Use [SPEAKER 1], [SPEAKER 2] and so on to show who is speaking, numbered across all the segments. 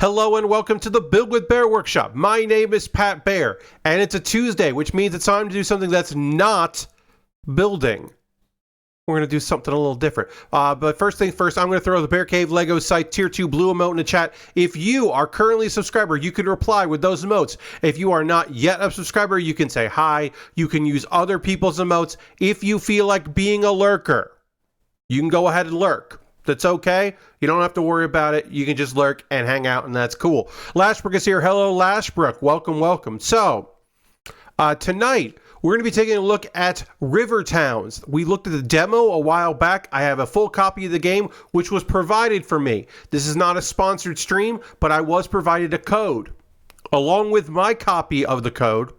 [SPEAKER 1] Hello and welcome to the Build with Bear Workshop. My name is Pat Bear, and it's a Tuesday, which means it's time to do something that's not building. We're going to do something a little different. But first thing first, I'm going to throw the Bear Cave Lego site Tier 2 blue emote in the chat. If you are currently a subscriber, you can reply with those emotes. If you are not yet a subscriber, you can say hi. You can use other people's emotes. If you feel like being a lurker, you can go ahead and lurk. That's okay. You don't have to worry about it. You can just lurk and hang out, and that's cool. Lashbrook is here. Hello, Lashbrook. Welcome, welcome. So, tonight, we're going to be taking a look at River Towns. We looked at the demo a while back. I have a full copy of the game, which was provided for me. This is not a sponsored stream, but I was provided a code. Along with my copy of the code,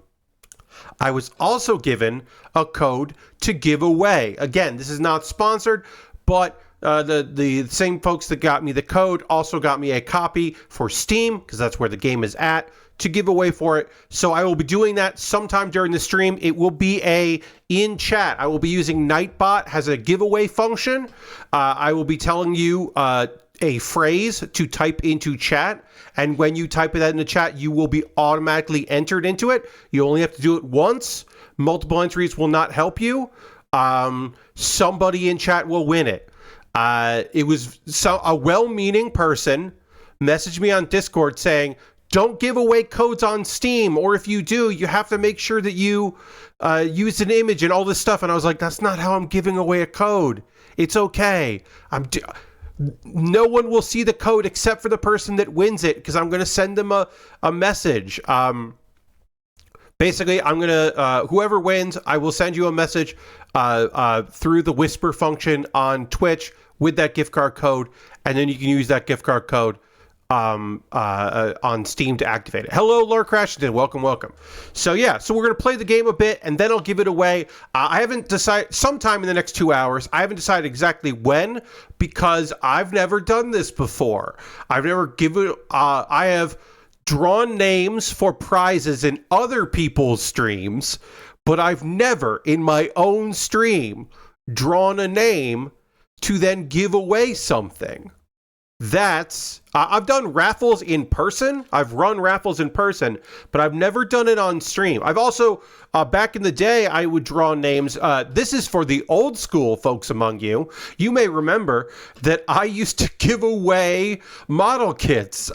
[SPEAKER 1] I was also given a code to give away. Again, this is not sponsored, but the same folks that got me the code also got me a copy for Steam, because that's where the game is at, to give away for it. So I will be doing that sometime during the stream. It will be in chat. I will be using Nightbot, has a giveaway function. I will be telling you a phrase to type into chat, and when you type that in the chat, you will be automatically entered into it. You only have to do it once. Multiple entries will not help you. Somebody in chat will win it. It was a well-meaning person messaged me on Discord saying, don't give away codes on Steam, or if you do, you have to make sure that you use an image and all this stuff. And I was like, that's not how I'm giving away a code. It's okay. No one will see the code except for the person that wins it, because I'm going to send them a message. Basically, I'm going to, whoever wins, I will send you a message through the whisper function on Twitch with that gift card code, and then you can use that gift card code on Steam to activate it. Hello, Lord Crashington. Welcome, welcome. So yeah, so we're going to play the game a bit, and then I'll give it away. I haven't decided, sometime in the next 2 hours. I haven't decided exactly when, because I've never done this before. I've never given, I have drawn names for prizes in other people's streams, but I've never in my own stream drawn a name to then give away something. That's I've done raffles in person. I've run raffles in person, but I've never done it on stream. I've also back in the day, I would draw names. This is for the old school folks among you. You may remember that I used to give away model kits,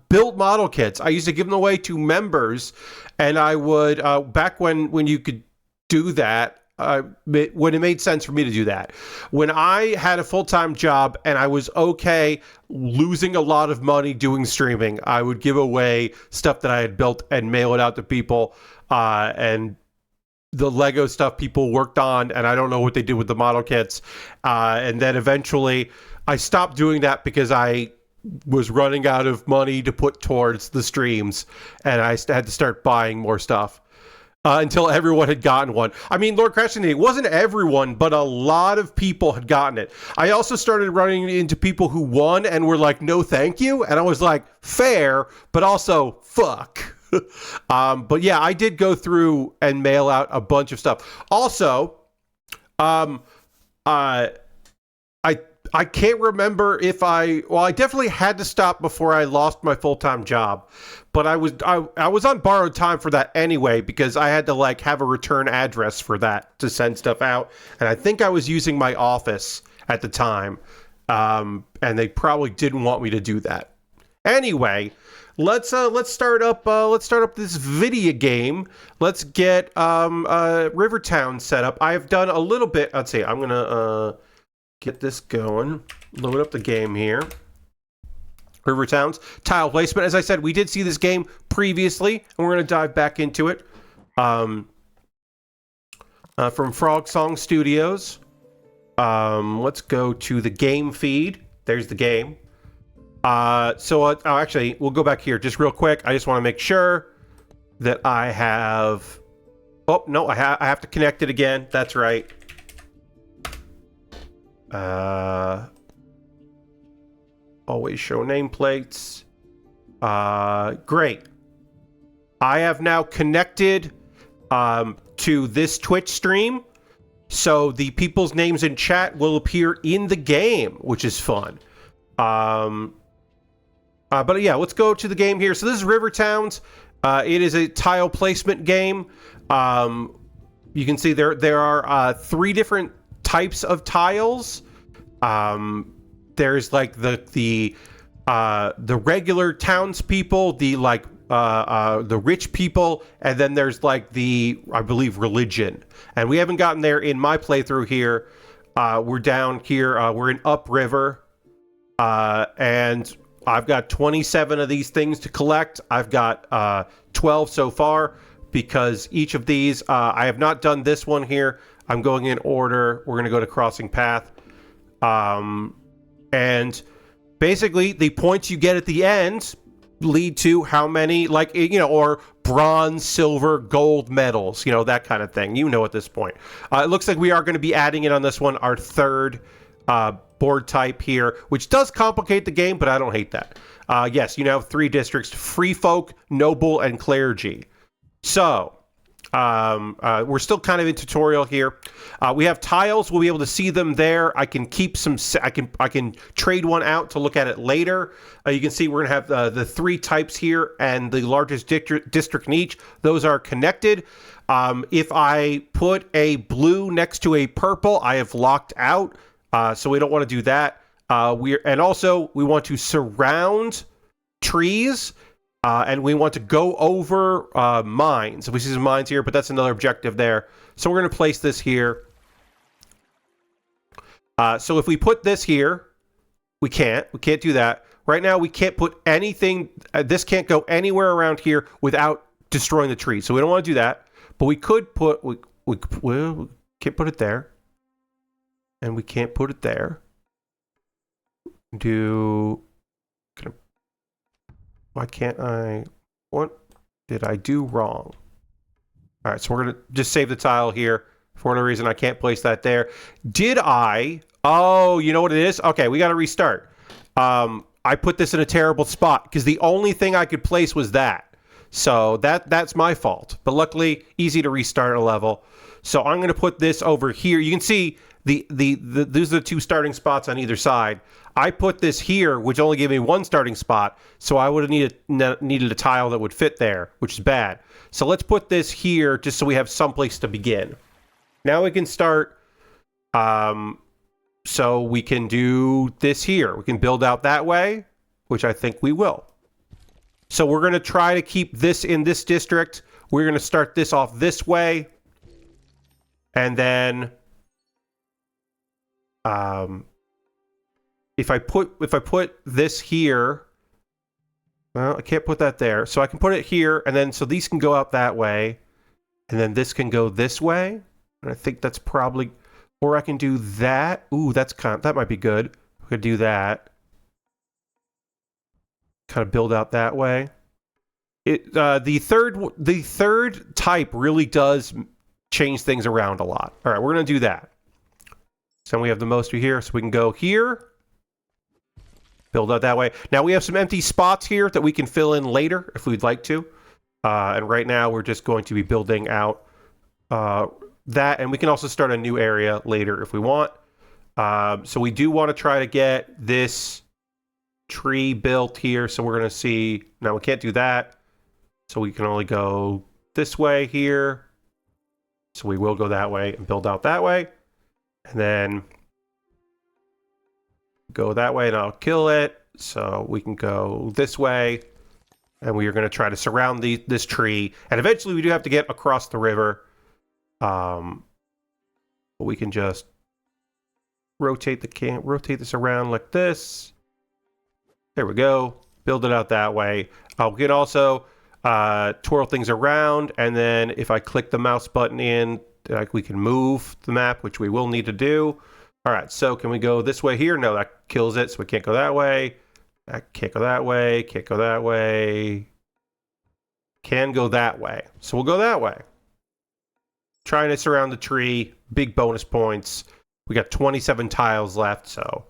[SPEAKER 1] built model kits. I used to give them away to members, and I would back when you could do that. When it made sense for me to do that. When I had a full-time job and I was okay losing a lot of money doing streaming, I would give away stuff that I had built and mail it out to people. And the Lego stuff people worked on, and I don't know what they did with the model kits. And then eventually I stopped doing that because I was running out of money to put towards the streams, and I had to start buying more stuff. Until everyone had gotten one. I mean, Lord Crashing, it wasn't everyone, but a lot of people had gotten it. I also started running into people who won and were like, no, thank you. And I was like, fair, but also fuck. But yeah, I did go through and mail out a bunch of stuff. Also, I can't remember if I definitely had to stop before I lost my full-time job, but I was on borrowed time for that anyway, because I had to like have a return address for that to send stuff out. And I think I was using my office at the time. And they probably didn't want me to do that. Anyway, let's start up this video game. Let's get Rivertown set up. I've done a little bit. Let's see. I'm going to get this going. Load up the game here. River Towns. Tile placement. As I said, we did see this game previously, and we're going to dive back into it. From Frog Song Studios. Let's go to the game feed. There's the game. Actually, we'll go back here just real quick. I just want to make sure that I have... Oh, no, I have to connect it again. That's right. Always show nameplates. Great. I have now connected to this Twitch stream, so the people's names in chat will appear in the game, which is fun. But yeah, let's go to the game here. So this is River Towns. It is a tile placement game. You can see there are 3 different types of tiles. There's like the regular townspeople, the rich people, and then there's like I believe, religion. And we haven't gotten there in my playthrough here. We're down here. We're in Upriver, and I've got 27 of these things to collect. I've got 12 so far, because each of these, I have not done this one here. I'm going in order. We're going to go to Crossing Path. And basically, the points you get at the end lead to how many, or bronze, silver, gold medals, that kind of thing. At this point. It looks like we are going to be adding in on this one our 3rd board type here, which does complicate the game, but I don't hate that. Yes, you now have 3 districts: free folk, noble, and clergy. So we're still kind of in tutorial here. We have tiles. We'll be able to see them there. I can keep some. I can trade one out to look at it later. You can see we're gonna have the 3 types here, and the largest district in each. Those are connected. If I put a blue next to a purple, I have locked out. So we don't want to do that. And also we want to surround trees. And we want to go over mines. We see some mines here, but that's another objective there. So we're going to place this here. So if we put this here, we can't do that. Right now, we can't put anything. This can't go anywhere around here without destroying the tree. So we don't want to do that. But we could put, we can't put it there. And we can't put it there. Why can't I? What did I do wrong? All right, so we're going to just save the tile here. For whatever reason, I can't place that there. Did I? Oh, you know what it is? Okay, we got to restart. I put this in a terrible spot because the only thing I could place was that. So that's my fault. But luckily, easy to restart a level. So I'm going to put this over here. You can see these are the 2 starting spots on either side. I put this here, which only gave me 1 starting spot, so I would have needed a tile that would fit there, which is bad. So let's put this here just so we have someplace to begin. Now we can start. So we can do this here. We can build out that way, which I think we will. So we're going to try to keep this in this district. We're going to start this off this way. And then if I put this here, well, I can't put that there. So I can put it here, and then so these can go out that way, and then this can go this way. And I think that's probably, or I can do that. Ooh, that might be good. We could do that. Kind of build out that way. The third type really does change things around a lot. All right, we're gonna do that. So we have the most here, so we can go here. Build out that way. Now we have some empty spots here that we can fill in later if we'd like to. And right now we're just going to be building out that. And we can also start a new area later if we want. So we do want to try to get this tree built here. So we're going to see. Now we can't do that. So we can only go this way here. So we will go that way and build out that way. And then go that way and I'll kill it. So we can go this way. And we are going to try to surround this tree. And eventually we do have to get across the river. But we can just rotate this around like this. There we go. Build it out that way. We can also twirl things around. And then if I click the mouse button in, we can move the map, which we will need to do. All right, so can we go this way here? No, that kills it, so we can't go that way. I can't go that way, can't go that way. Can go that way. So we'll go that way. Trying to surround the tree, big bonus points. We got 27 tiles left, so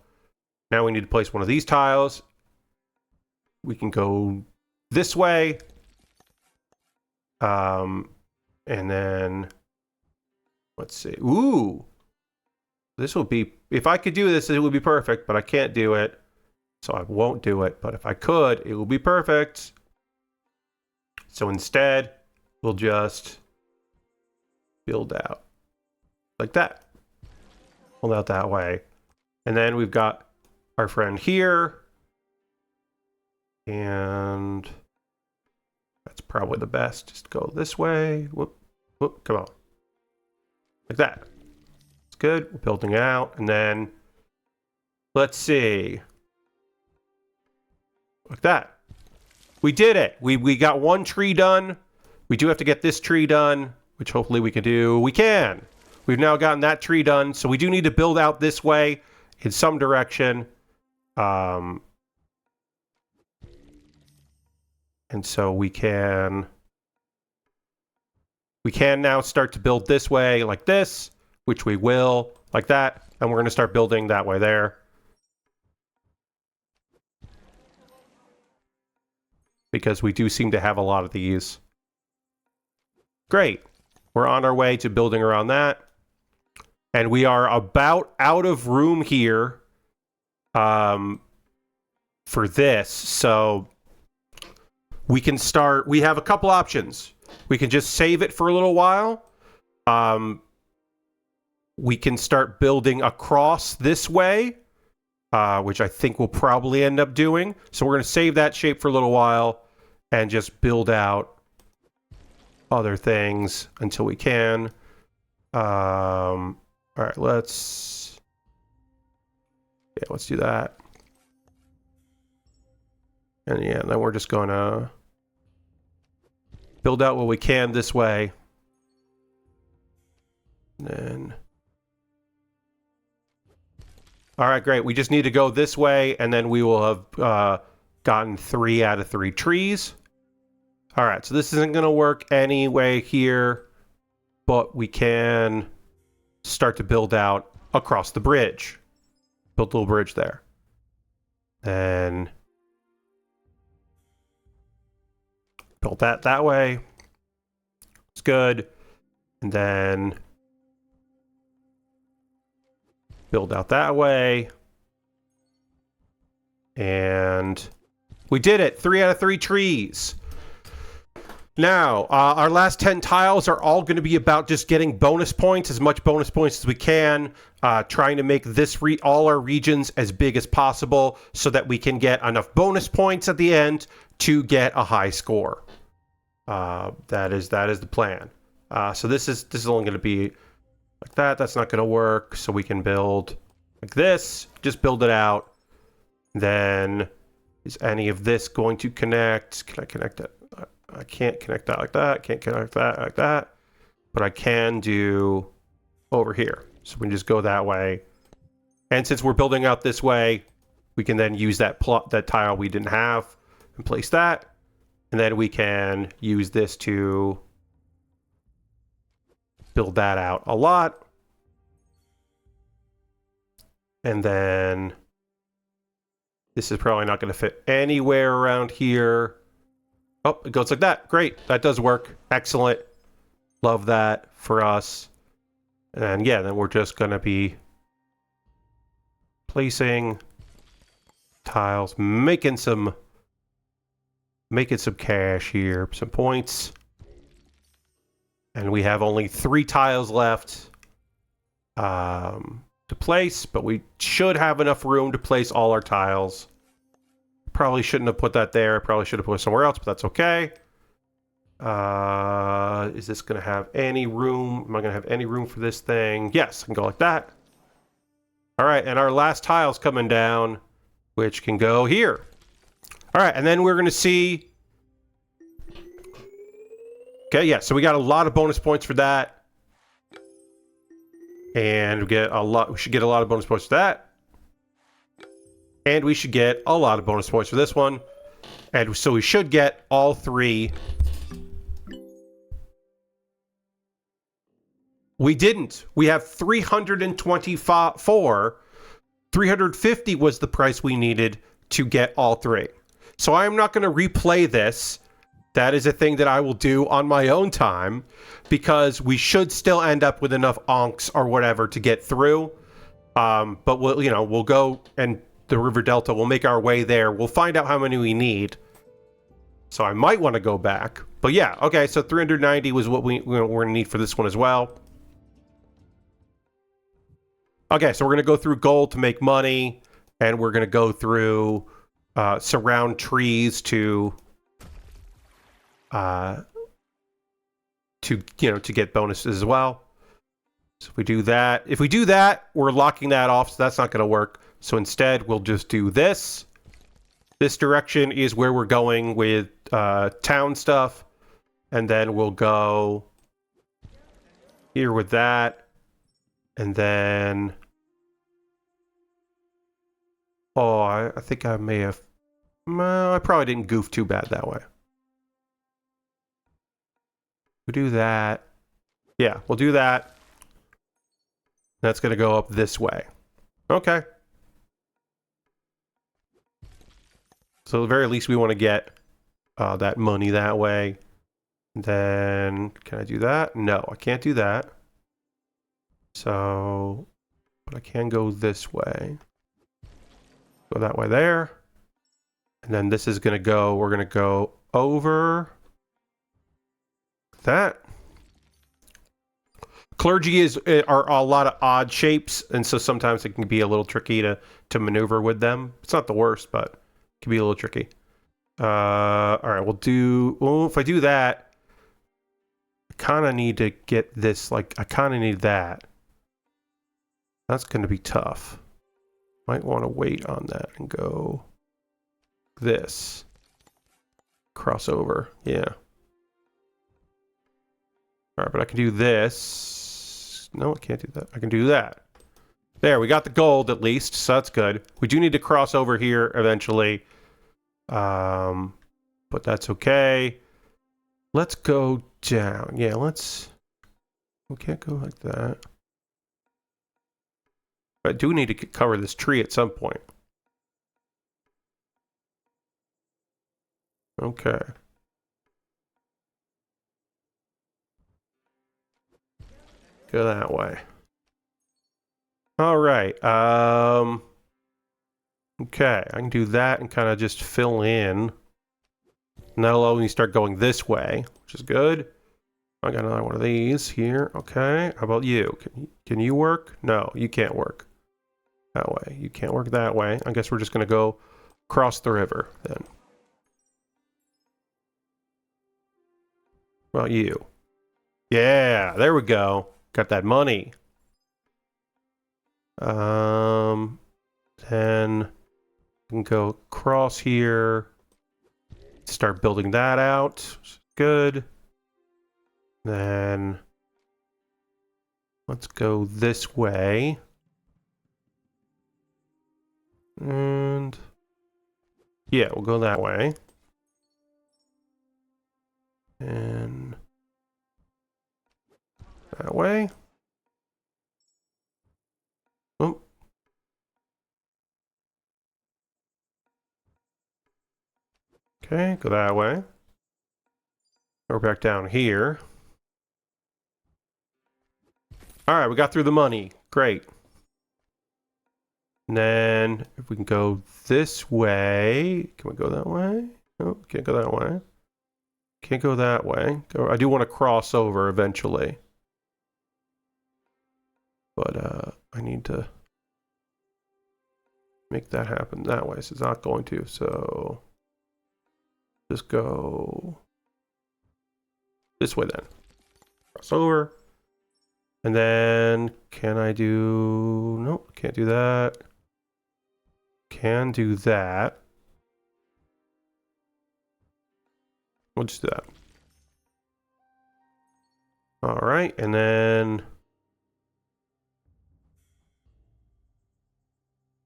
[SPEAKER 1] now we need to place one of these tiles. We can go this way. And then, let's see. Ooh. This will be, if I could do this, it would be perfect, but I can't do it. So I won't do it, but if I could, it would be perfect. So instead, we'll just build out like that. Build out that way. And then we've got our friend here. And that's probably the best. Just go this way. Whoop, whoop, come on. Like that. It's good. We're building it out. And then, let's see. Like that. We did it. We got one tree done. We do have to get this tree done, which hopefully we can do. We can. We've now gotten that tree done. So we do need to build out this way in some direction. And so we can now start to build this way like this, which we will, like that. And we're going to start building that way there. Because we do seem to have a lot of these. Great. We're on our way to building around that. And we are about out of room here for this. So we can start. We have a couple options. We can just save it for a little while. We can start building across this way. Which I think we'll probably end up doing. So we're going to save that shape for a little while and just build out other things until we can. All right, let's do that. And yeah, then we're just going to build out what we can this way. And then... All right, great. We just need to go this way, and then we will have gotten 3 out of 3 trees. All right, so this isn't going to work anyway here, but we can start to build out across the bridge. Build a little bridge there. Then build that way. It's good. And then build out that way. And we did it. 3 out of 3 trees. Now, our last 10 tiles are all going to be about just getting bonus points, as much bonus points as we can, trying to make this all our regions as big as possible so that we can get enough bonus points at the end to get a high score. That is the plan. So this is only going to be like that. That's not going to work. So we can build like this. Just build it out. Then is any of this going to connect? Can I connect it? I can't connect that like that. Can't connect that like that. But I can do over here. So we can just go that way. And since we're building out this way, we can then use that tile we didn't have and place that. And then we can use this to build that out a lot. And then this is probably not going to fit anywhere around here. Oh, it goes like that. Great. That does work. Excellent. Love that for us. And yeah, then we're just going to be placing tiles, making some cash here, some points. And we have only 3 tiles left to place, but we should have enough room to place all our tiles. Probably shouldn't have put that there. Probably should have put it somewhere else, but that's okay. Is this going to have any room? Am I going to have any room for this thing? Yes, I can go like that. All right, and our last tile's coming down, which can go here. All right, and then we're going to see... Okay, yeah, so we got a lot of bonus points for that. And we should get a lot of bonus points for that. And we should get a lot of bonus points for this one. And so we should get all 3. We didn't. We have 324. 350 was the price we needed to get all 3. So I'm not going to replay this. That is a thing that I will do on my own time, because we should still end up with enough onks or whatever to get through. But we'll go and the river delta. We'll make our way there. We'll find out how many we need. So I might want to go back. But yeah, okay, so 390 was what we're going to need for this one as well. Okay, so we're going to go through gold to make money, and we're going to go through surround trees to get bonuses as well. So if we do that, we're locking that off, so that's not going to work. So instead, we'll just do this. This direction is where we're going with town stuff. And then we'll go here with that. And then... Oh, I think I may have... I probably didn't goof too bad that way. We do that. Yeah, we'll do that. That's going to go up this way. Okay. So at the very least, we want to get that money that way. Then, can I do that? No, I can't do that. So, but I can go this way. Go that way there. And then this is going to go, we're going to go over that. Clergy are a lot of odd shapes, and so sometimes it can be a little tricky to maneuver with them. It's not the worst, but it can be a little tricky. All right, we'll do... Oh, if I do that, I kind of need to get this, like, I kind of need that. That's going to be tough. Might want to wait on that and go this. Crossover, yeah. All right, but I can do this. No, I can't do that. I can do that. There, we got the gold at least, so that's good. We do need to cross over here eventually. But that's okay. Let's go down. Yeah, we can't go like that. But I do need to cover this tree at some point. Okay. Go that way. All right. Okay, I can do that and kind of just fill in. And that'll allow me to start going this way, which is good. I got another one of these here. Okay, how about you? Can you work? No, you can't work that way. You can't work that way. I guess we're just going to go across the river then. How about you? Yeah, there we go. Got that money. Then we can go across here. Start building that out. Good. Then let's go this way. And yeah, we'll go that way. And that way. Oh. Okay, go that way. We're back down here. All right, we got through the money. Great. And then if we can go this way, can we go that way? No, can't go that way. Can't go that way. I do want to cross over eventually. But I need to make that happen that way. So it's not going to. So just go this way then. Cross over. And then can I do... Nope, can't do that. Can do that. We'll just do that. All right, and then...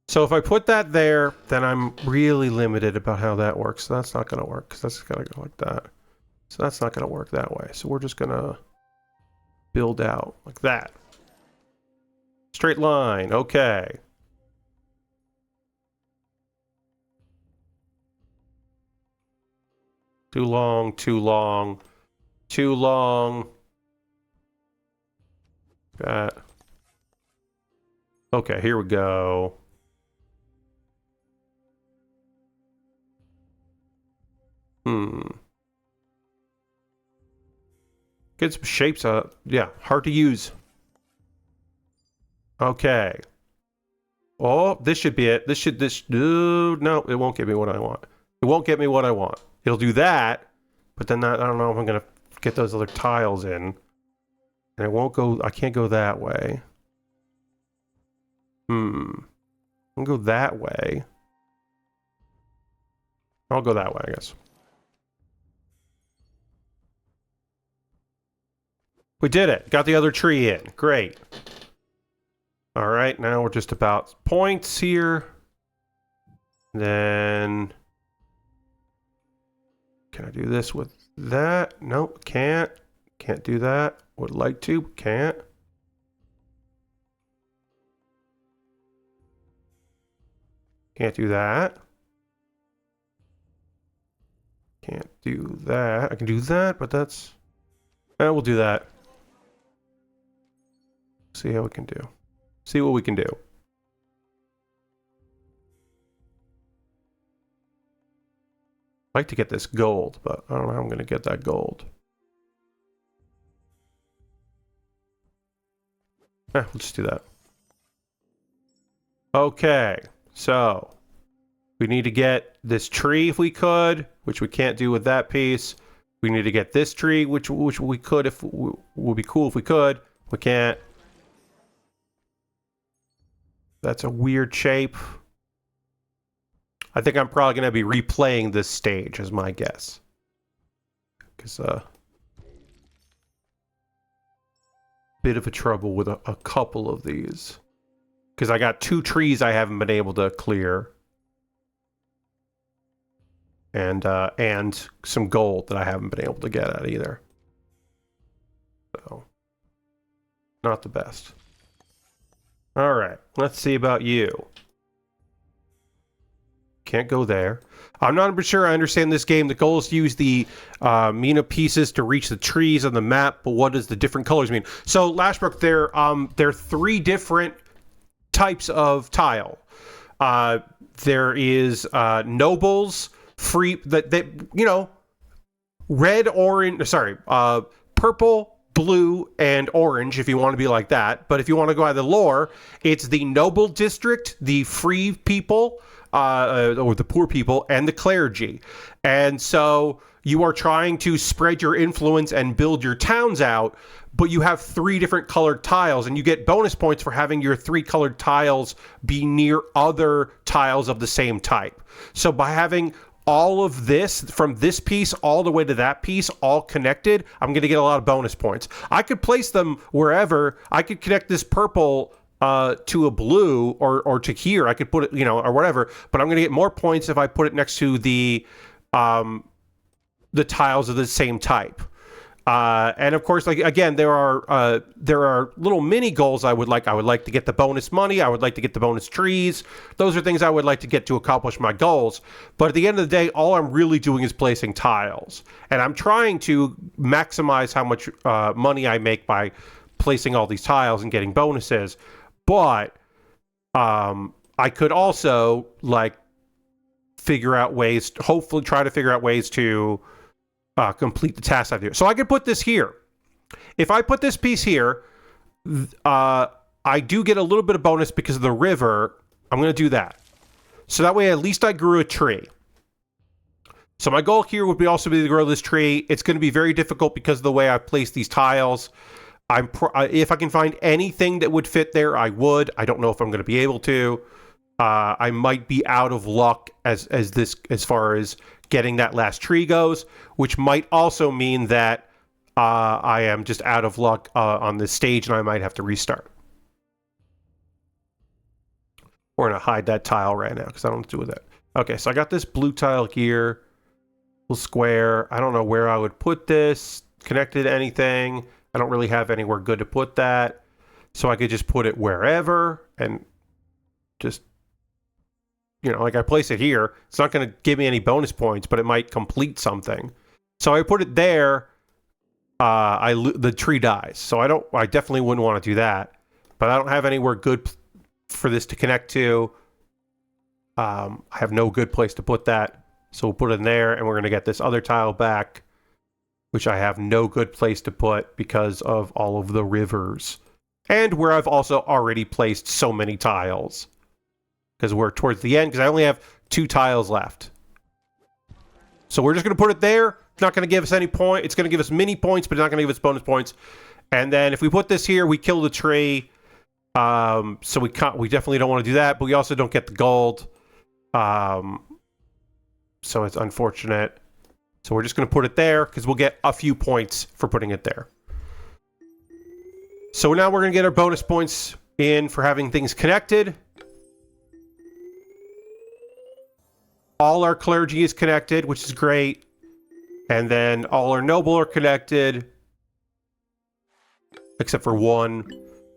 [SPEAKER 1] So if I put that there, then I'm really limited about how that works. So that's not going to work, because that's got to go like that. So that's not going to work that way. So we're just going to build out like that. Straight line, okay. Too long, too long, too long. That. Okay, here we go. Get some shapes. Yeah, hard to use. Okay. Oh, this should be it. No, it won't get me what I want. It won't get me what I want. It'll do that, but then I don't know if I'm gonna get those other tiles in. And it won't go, I can't go that way. I'll go that way. I'll go that way, I guess. We did it. Got the other tree in. Great. All right, now we're just about points here. Then... Can I do this with that? Nope, can't. Can't do that. Would like to, can't. Can't do that. Can't do that. I can do that, but that's... we'll do that. See how we can do. See what we can do. I'd like to get this gold, but I don't know how I'm going to get that gold. We'll just do that. Okay, so we need to get this tree if we could, which we can't do with that piece. We need to get this tree, which we could if would be cool if we could. We can't. That's a weird shape. I think I'm probably going to be replaying this stage as my guess. Because, bit of a trouble with a couple of these. Because I got 2 trees I haven't been able to clear. And some gold that I haven't been able to get at either. So, not the best. Alright, let's see about you. Can't go there. I'm not sure I understand this game. The goal is to use the Mina pieces to reach the trees on the map, but what does the different colors mean? So, Lashbrook, there are 3 different types of tile. There is nobles, free, that you know, red, orange, sorry, purple, blue, and orange if you want to be like that. But if you want to go by the lore, it's the noble district, the free people, or the poor people, and the clergy. And so you are trying to spread your influence and build your towns out, but you have 3 different colored tiles, and you get bonus points for having your 3 colored tiles be near other tiles of the same type. So by having all of this, from this piece all the way to that piece, all connected, I'm going to get a lot of bonus points. I could place them wherever. I could connect this purple to a blue or to here. I could put it, you know, or whatever, but I'm going to get more points if I put it next to the tiles of the same type. And of course, like, again, there are little mini goals I would like. I would like to get the bonus money. I would like to get the bonus trees. Those are things I would like to get to accomplish my goals. But at the end of the day, all I'm really doing is placing tiles. And I'm trying to maximize how much money I make by placing all these tiles and getting bonuses. But I could also, like, figure out ways, hopefully try to figure out ways to complete the task I do. So I could put this here. If I put this piece here, I do get a little bit of bonus because of the river. I'm going to do that. So that way, at least I grew a tree. So my goal here would be also be to grow this tree. It's going to be very difficult because of the way I place these tiles. If I can find anything that would fit there, I would. I don't know if I'm going to be able to. I might be out of luck as far as getting that last tree goes, which might also mean that I am just out of luck on this stage and I might have to restart. We're going to hide that tile right now because I don't know what to do with it. Okay, so I got this blue tile here, little square. I don't know where I would put this, connected to anything. I don't really have anywhere good to put that. So I could just put it wherever and just, you know, like I place it here. It's not going to give me any bonus points, but it might complete something. So I put it there. The tree dies. So I definitely wouldn't want to do that. But I don't have anywhere good for this to connect to. I have no good place to put that. So we'll put it in there, and we're going to get this other tile back, which I have no good place to put because of all of the rivers. And where I've also already placed so many tiles. Because we're towards the end, because I only have 2 tiles left. So we're just going to put it there. It's not going to give us any point. It's going to give us mini points, but it's not going to give us bonus points. And then if we put this here, we kill the tree. So we definitely don't want to do that, but we also don't get the gold. So it's unfortunate. So we're just going to put it there because we'll get a few points for putting it there. So now we're going to get our bonus points in for having things connected. All our clergy is connected, which is great. And then all our noble are connected. Except for 1.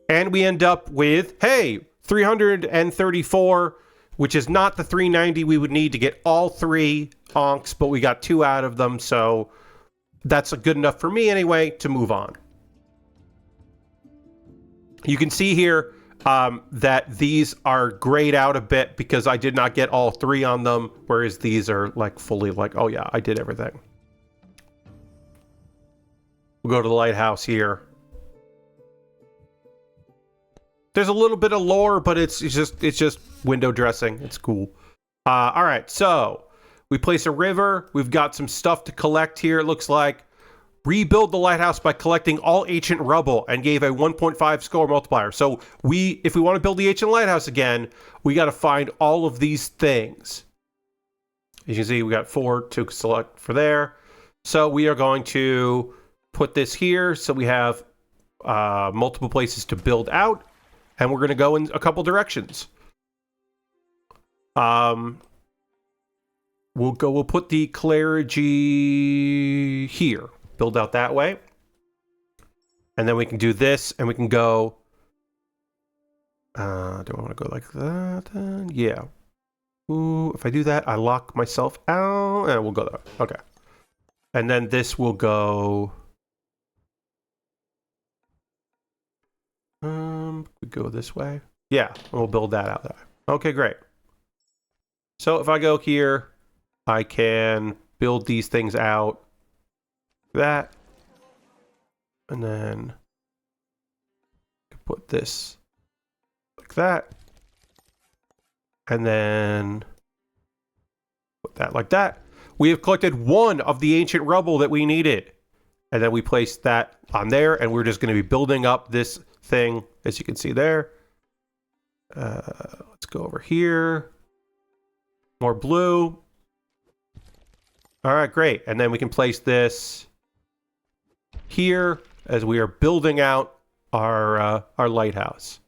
[SPEAKER 1] And we end up with, hey, 334, which is not the 390 we would need to get all 3 onks, but we got 2 out of them, so that's good enough for me anyway to move on. You can see here that these are grayed out a bit because I did not get all 3 on them, whereas these are like fully like, oh yeah, I did everything. We'll go to the lighthouse here. There's a little bit of lore, but it's just window dressing. It's cool. All right, so we place a river. We've got some stuff to collect here. It looks like rebuild the lighthouse by collecting all ancient rubble and gave a 1.5 score multiplier. So if we want to build the ancient lighthouse again, we got to find all of these things. As you can see, we got 4 to select for there. So we are going to put this here so we have multiple places to build out. And we're going to go in a couple directions. We'll put the clergy here. Build out that way. And then we can do this, and we can go... do I want to go like that? Yeah. Ooh, if I do that, I lock myself out. And we'll go there. Okay. And then this will go... we go this way. Yeah, we'll build that out there. Okay, great. So if I go here, I can build these things out. That. And then put this like that. And then put that like that. We have collected 1 of the ancient rubble that we needed. And then we place that on there, and we're just going to be building up this thing, as you can see there. Let's go over here. More blue. All right, great. And then we can place this here as we are building out our lighthouse.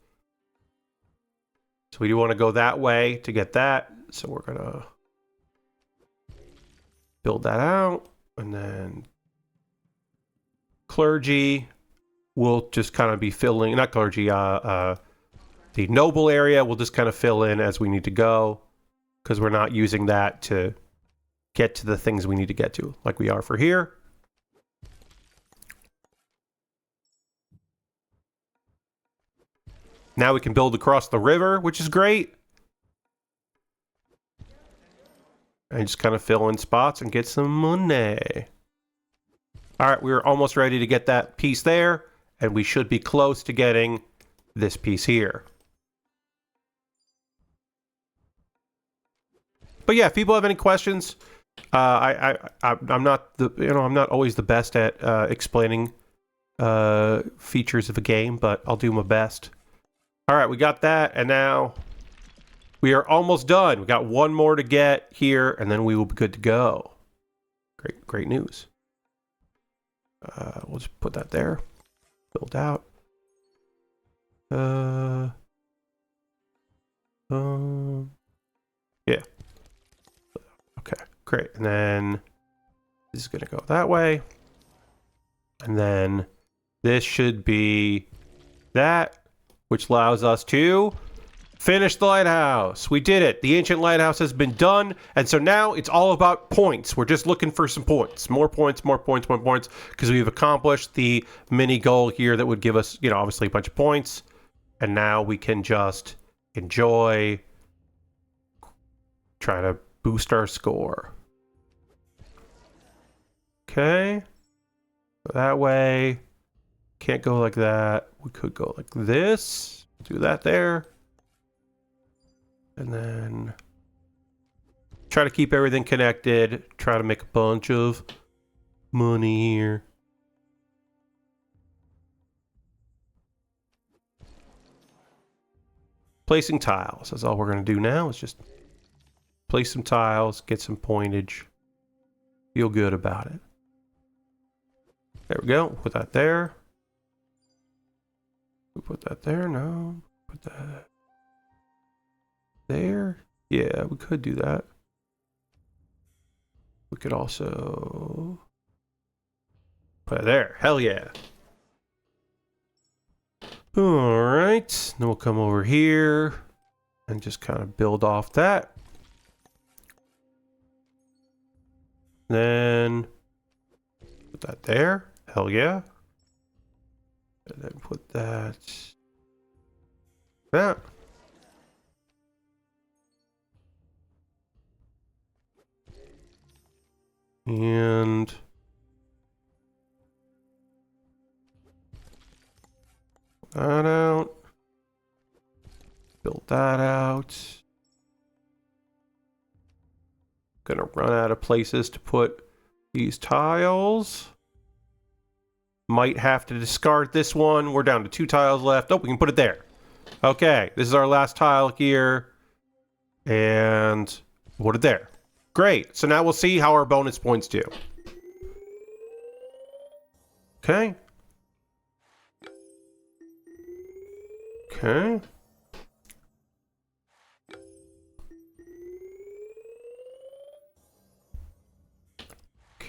[SPEAKER 1] So we do want to go that way to get that. So we're going to build that out, and then clergy will just kind of be filling, not clergy, the noble area will just kind of fill in as we need to go, because we're not using that to get to the things we need to get to, like we are for here. Now we can build across the river, which is great. And just kind of fill in spots and get some money. All right, we're almost ready to get that piece there, and we should be close to getting this piece here. But yeah, if people have any questions, I'm not always the best at explaining features of a game, but I'll do my best. All right, we got that, and now we are almost done. We got 1 more to get here, and then we will be good to go. Great news. We'll just put that there. Build out. Yeah. Okay, great. And then this is going to go that way. And then this should be that, which allows us to finish the lighthouse. We did it. The ancient lighthouse has been done. And so now it's all about points. We're just looking for some points. More points, more points, more points. Because we've accomplished the mini goal here that would give us, obviously a bunch of points. And now we can just enjoy trying to boost our score. Okay. That way. Can't go like that. We could go like this. Do that there. And then try to keep everything connected. Try to make a bunch of money here. Placing tiles. That's all we're going to do now. Is just place some tiles, get some pointage. Feel good about it. There we go. Put that there. We put that there. No. Put that there. Yeah, we could do that. We could also put it there. Hell yeah. All right. Then we'll come over here and just kind of build off that. Then put that there. Hell yeah. And then put that. That. And that out. Build that out. Gonna run out of places to put these tiles. Might have to discard this one. We're down to 2 tiles left. Oh, we can put it there. Okay, this is our last tile here. And put it there. Great. So now we'll see how our bonus points do. Okay. Okay.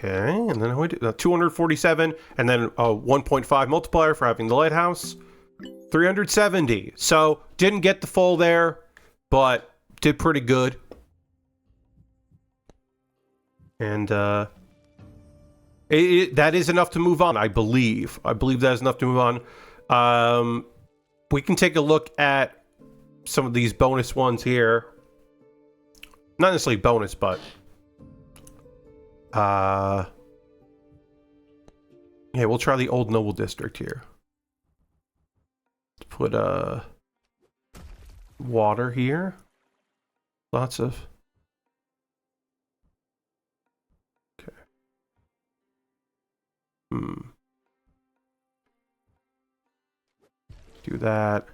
[SPEAKER 1] Okay, and then we do 247, and then a 1.5 multiplier for having the lighthouse. 370. So didn't get the full there, but did pretty good. And that is enough to move on, I believe. I believe that is enough to move on. We can take a look at some of these bonus ones here. Not necessarily bonus, but yeah, we'll try the Old Noble District here. Put water here. Lots of. Okay. Do that.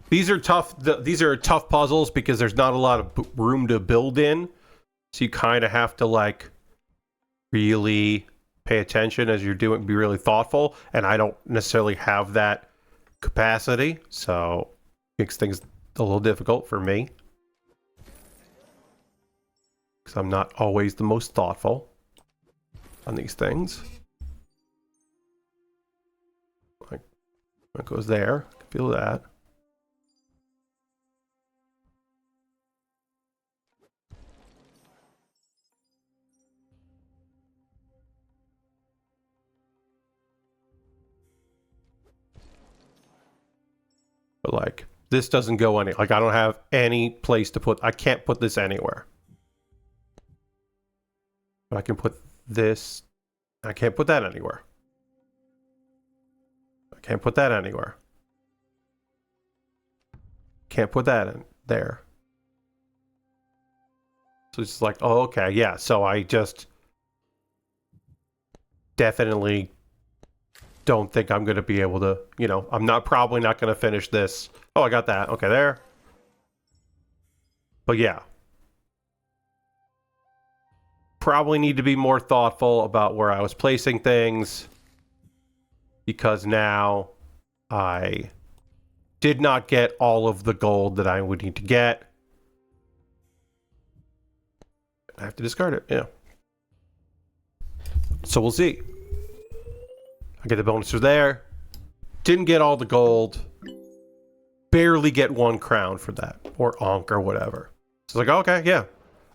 [SPEAKER 1] These are tough. These are tough puzzles because there's not a lot of room to build in. So you kind of have to like really pay attention as you're doing, be really thoughtful. And I don't necessarily have that capacity. So it makes things a little difficult for me. Because I'm not always the most thoughtful on these things. Like, it goes there. I can feel that. But like, this doesn't go any, like I don't have any place to put, I can't put this anywhere. But I can put this, I can't put that anywhere. I can't put that anywhere. Can't put that in there. So it's like, oh, okay, yeah. So I just definitely don't think I'm going to be able to, you know, I'm probably not going to finish this. Oh, I got that. Okay, there. But yeah. Probably need to be more thoughtful about where I was placing things. Because now I did not get all of the gold that I would need to get. I have to discard it, yeah. So we'll see. I get the bonuses there. Didn't get all the gold. Barely get 1 crown for that. Or onk or whatever. So it's like, okay, yeah.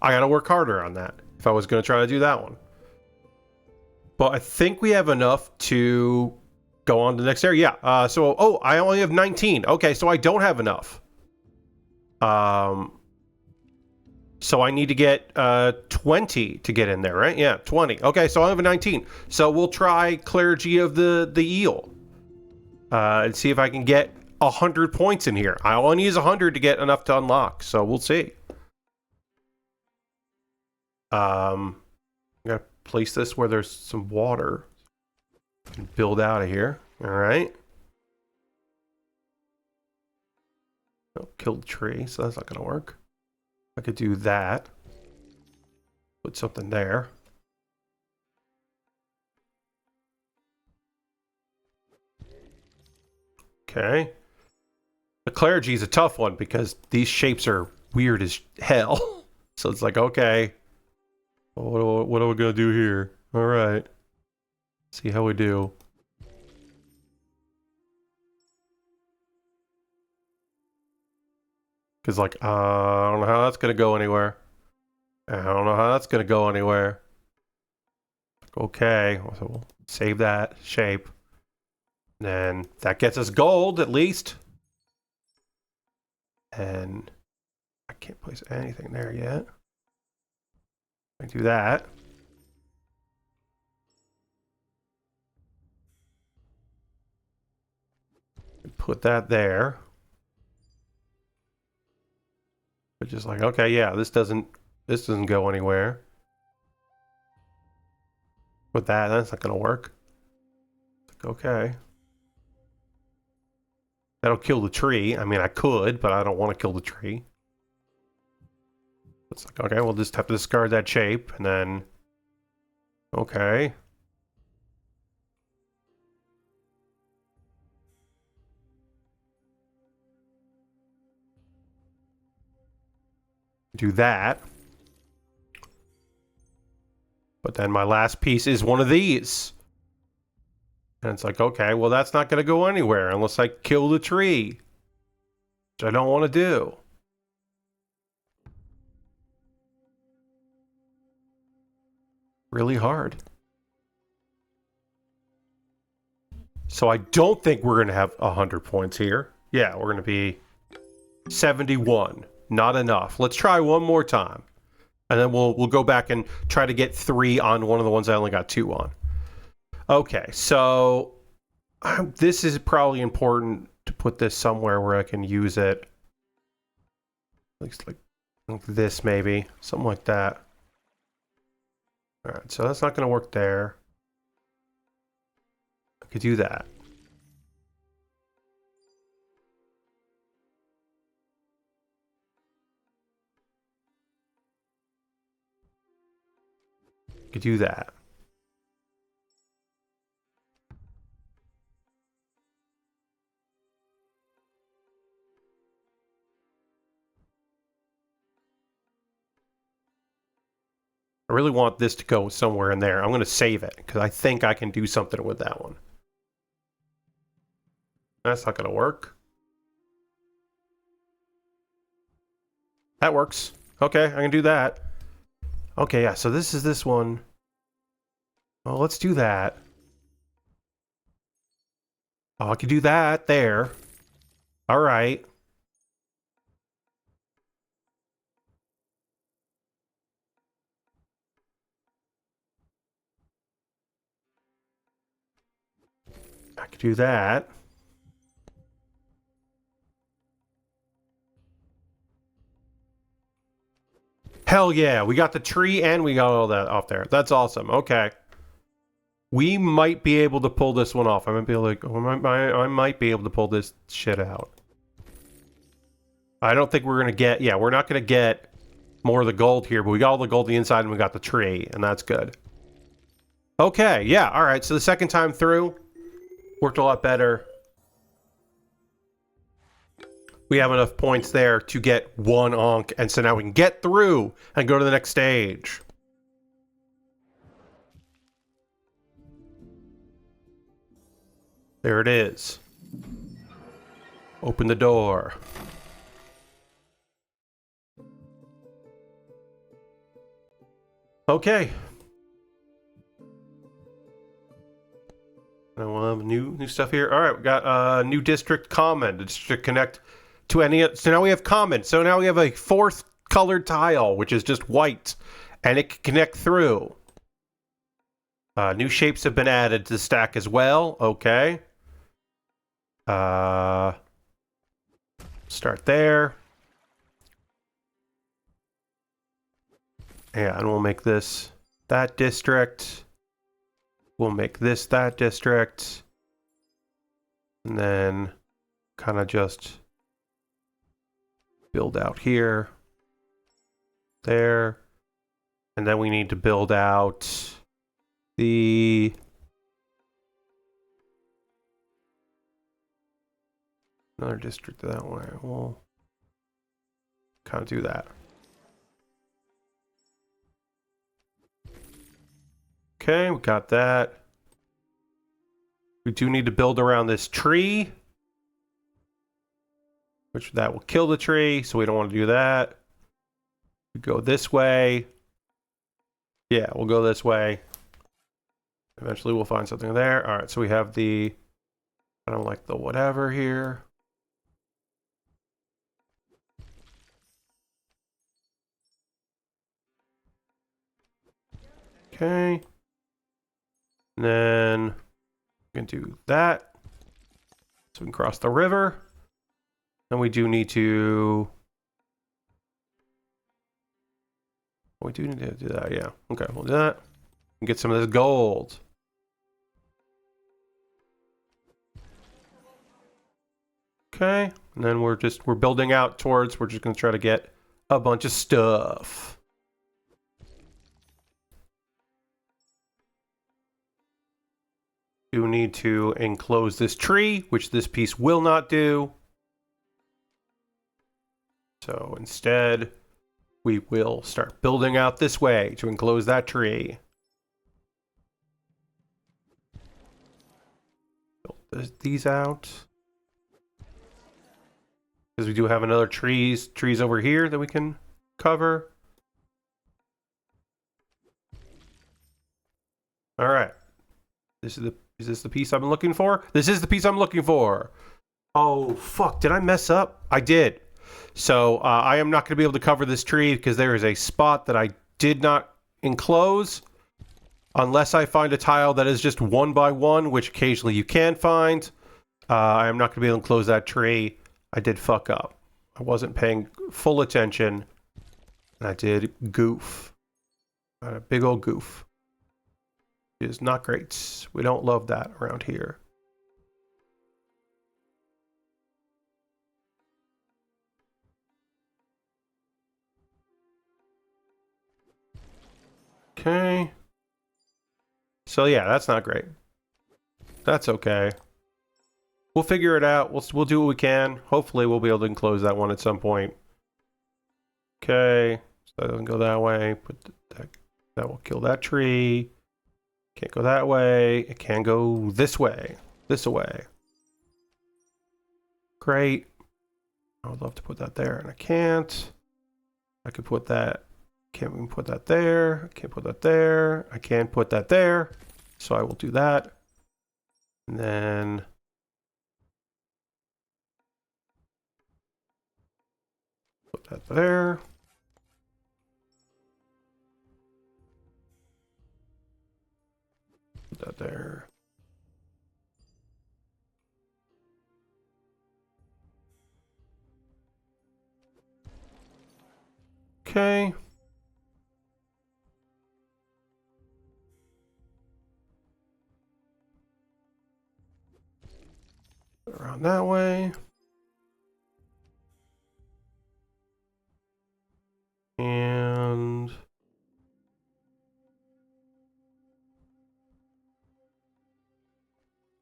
[SPEAKER 1] I gotta work harder on that. If I was gonna try to do that one. But I think we have enough to go on to the next area. Yeah, oh, I only have 19. Okay, so I don't have enough. So I need to get 20 to get in there, right? Yeah, 20. Okay, so I have a 19. So we'll try Clergy of the Eel. And see if I can get 100 points in here. I only use 100 to get enough to unlock, so we'll see. I'm gonna place this where there's some water. And build out of here. Alright. Oh, killed the tree, so that's not gonna work. I could do that. Put something there. Okay. The clergy is a tough one because these shapes are weird as hell. So it's like, okay, what are we gonna do here? All right, see how we do. Because like, I don't know how that's gonna go anywhere. I don't know how that's gonna go anywhere. Okay, so we'll save that shape. And then that gets us gold at least. And I can't place anything there yet. I do that. Put that there. But just like, okay, yeah, this doesn't go anywhere. With that's not gonna work. Okay. That'll kill the tree. I mean, I could, but I don't want to kill the tree. It's like, okay, we'll just have to discard that shape, and then... Okay. Do that. But then my last piece is one of these. And it's like, okay, well, that's not going to go anywhere unless I kill the tree. Which I don't want to do. Really hard. So I don't think we're going to have 100 points here. Yeah, we're going to be 71. Not enough. Let's try one more time. And then we'll go back and try to get 3 on one of the ones I only got 2 on. Okay, so this is probably important to put this somewhere where I can use it. Looks like this maybe. Something like that. Alright, so that's not going to work there. I could do that. I could do that. I really want this to go somewhere in there. I'm going to save it because I think I can do something with that one. That's not going to work. That works. Okay, I can do that. Okay, yeah, so this is this one. Oh, let's do that. Oh, I can do that there. All right. I could do that. Hell yeah, we got the tree and we got all that off there. That's awesome. Okay. We might be able to pull this one off. I might be like, I might be able to pull this shit out. I don't think we're gonna get, yeah, we're not gonna get more of the gold here, but we got all the gold on the inside and we got the tree, and that's good. Okay, yeah, all right. So the second time through worked a lot better. We have enough points there to get 1 onk, and so now we can get through and go to the next stage. There it is. Open the door. Okay. And we'll have new stuff here. All right, we got new district comment. District connect to any. So now we have comment. So now we have a 4th colored tile, which is just white, and it can connect through. New shapes have been added to the stack as well. Okay. Start there. Yeah, and we'll make this that district. We'll make this that district. And then kind of just build out here. There. And then we need to build out the another district that way. We'll kind of do that. Okay, we got that. We do need to build around this tree, which that will kill the tree, so we don't want to do that. We go this way. Yeah, we'll go this way. Eventually we'll find something there. All right, so we have the, I don't like the whatever here. Okay. And then we can do that. So we can cross the river. And we do need to... We do need to do that, yeah. Okay, we'll do that. And get some of this gold. Okay, and then we're building out towards, we're just gonna try to get a bunch of stuff. You need to enclose this tree, which this piece will not do. So instead, we will start building out this way to enclose that tree. Build these out. Because we do have another trees over here that we can cover. All right. Is this the piece I'm looking for? This is the piece I'm looking for. Oh, fuck. Did I mess up? I did. So I am not going to be able to cover this tree because there is a spot that I did not enclose. Unless I find a tile that is just 1 by 1, which occasionally you can find. I am not going to be able to enclose that tree. I did fuck up. I wasn't paying full attention. And I did goof. A big old goof. It is not great. We don't love that around here. Okay. So yeah, that's not great. That's okay. We'll figure it out. We'll do what we can. Hopefully we'll be able to enclose that one at some point. Okay. So that doesn't go that way. That will kill that tree. Can't go that way. It can go this way. This way. Great. I would love to put that there, and I can't. I could put that. Can't even put that there. I can't put that there. I can put that there. So I will do that. And then... put that there. Put that there. Okay. Around that way. And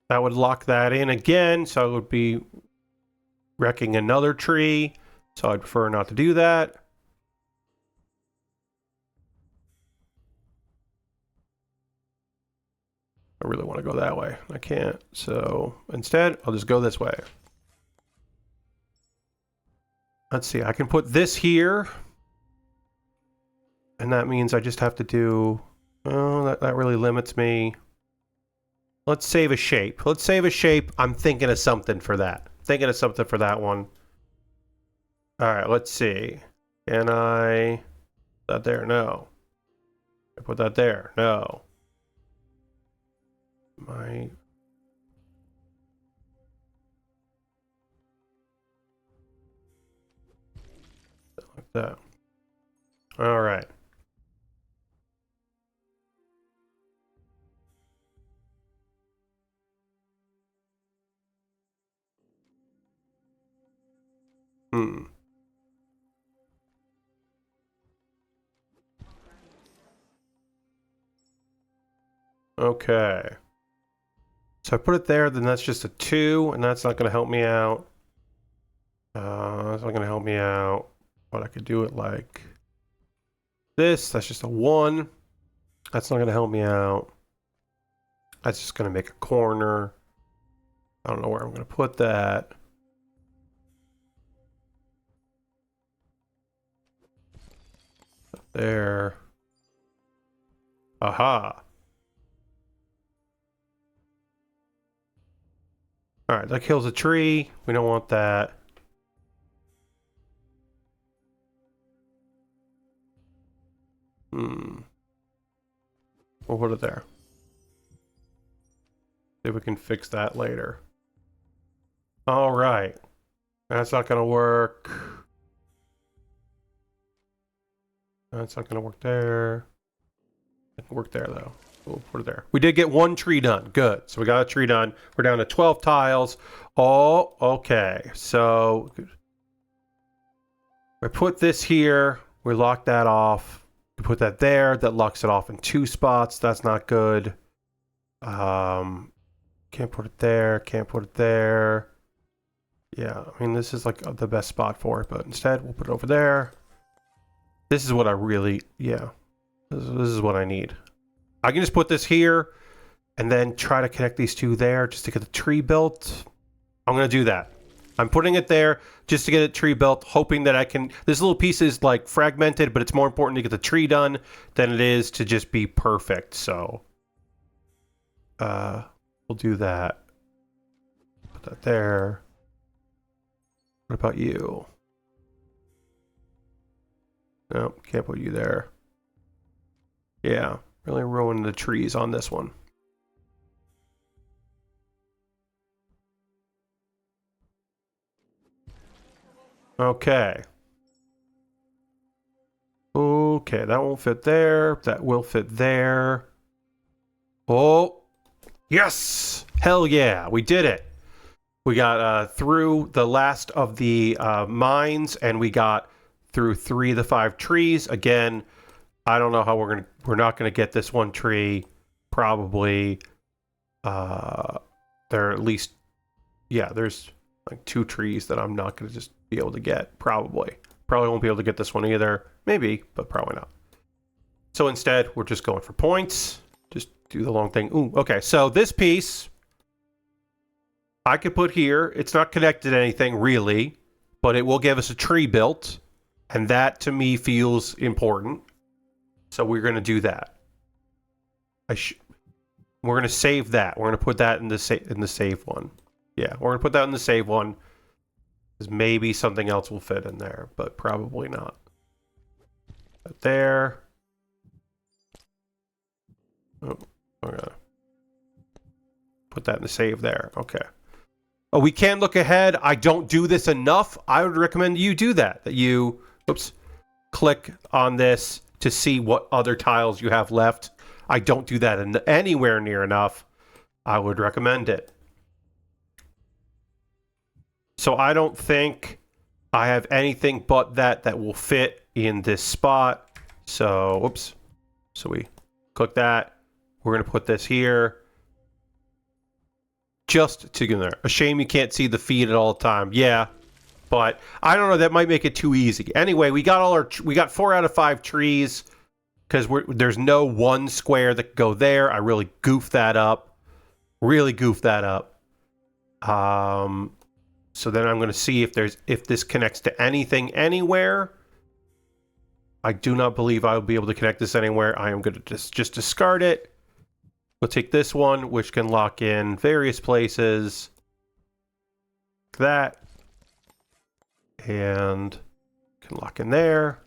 [SPEAKER 1] that would lock that in again, so I would be wrecking another tree. So I'd prefer not to do that. I really want to go that way. I can't. So instead, I'll just go this way. Let's see. I can put this here. And that means I just have to do... oh, that really limits me. Let's save a shape. Let's save a shape. I'm thinking of something for that. Thinking of something for that one. All right, let's see. Can I put that there? No. I put that there? No. My like that. All right. Hmm. Okay. So I put it there, then that's just a 2, and that's not going to help me out. That's not going to help me out. But I could do it like this. That's just a 1. That's not going to help me out. That's just going to make a corner. I don't know where I'm going to put that. There. Aha. All right, that kills a tree. We don't want that. We'll put it there. See if we can fix that later. All right. That's not going to work. That's not going to work there. It can work there, though. We'll put it there. We did get 1 tree done. Good. So we got a tree done. We're down to 12 tiles. Oh, okay. So we put this here. We lock that off. We put that there. That locks it off in 2 spots. That's not good. Can't put it there. Can't put it there. Yeah, I mean, this is like the best spot for it, but instead we'll put it over there. This is what I really, yeah, this is what I need. I can just put this here and then try to connect these 2 there just to get the tree built. I'm going to do that. I'm putting it there just to get a tree built, hoping that I can, this little piece is like fragmented, but it's more important to get the tree done than it is to just be perfect. So, we'll do that. Put that there. What about you? Nope, can't put you there. Yeah, really ruining the trees on this one. Okay. Okay, that won't fit there. That will fit there. Oh, yes! Hell yeah, we did it. We got through the last of the mines, and we got through 3 of the 5 trees. Again, I don't know how we're not gonna get this 1 tree. Probably there are at least, yeah, there's like 2 trees that I'm not gonna just be able to get. Probably won't be able to get this one either. Maybe, but probably not. So instead, we're just going for points. Just do the long thing. Ooh, okay. So this piece I could put here. It's not connected to anything really, but it will give us a tree built, and that to me feels important. So we're going to do that. We're going to save that. We're going to put that in the save one. Yeah, we're going to put that in the save one. Because maybe something else will fit in there, but probably not. But there. Oh, okay. Put that in the save there. Okay. Oh, we can look ahead. I don't do this enough. I would recommend you do that. That you, oops, click on this to see what other tiles you have left. I don't do that anywhere near enough. I would recommend it. So I don't think I have anything but that will fit in this spot. So, oops. So we click that. We're going to put this here. Just to get there. A shame you can't see the feed at all the time. Yeah. But I don't know, that might make it too easy. Anyway, we got 4 out of 5 trees because there's no 1 square that could go there. I really goofed that up. Really goofed that up. So then I'm going to see if this connects to anything anywhere. I do not believe I'll be able to connect this anywhere. I am going to just discard it. We'll take this one, which can lock in various places. That. And Can lock in there.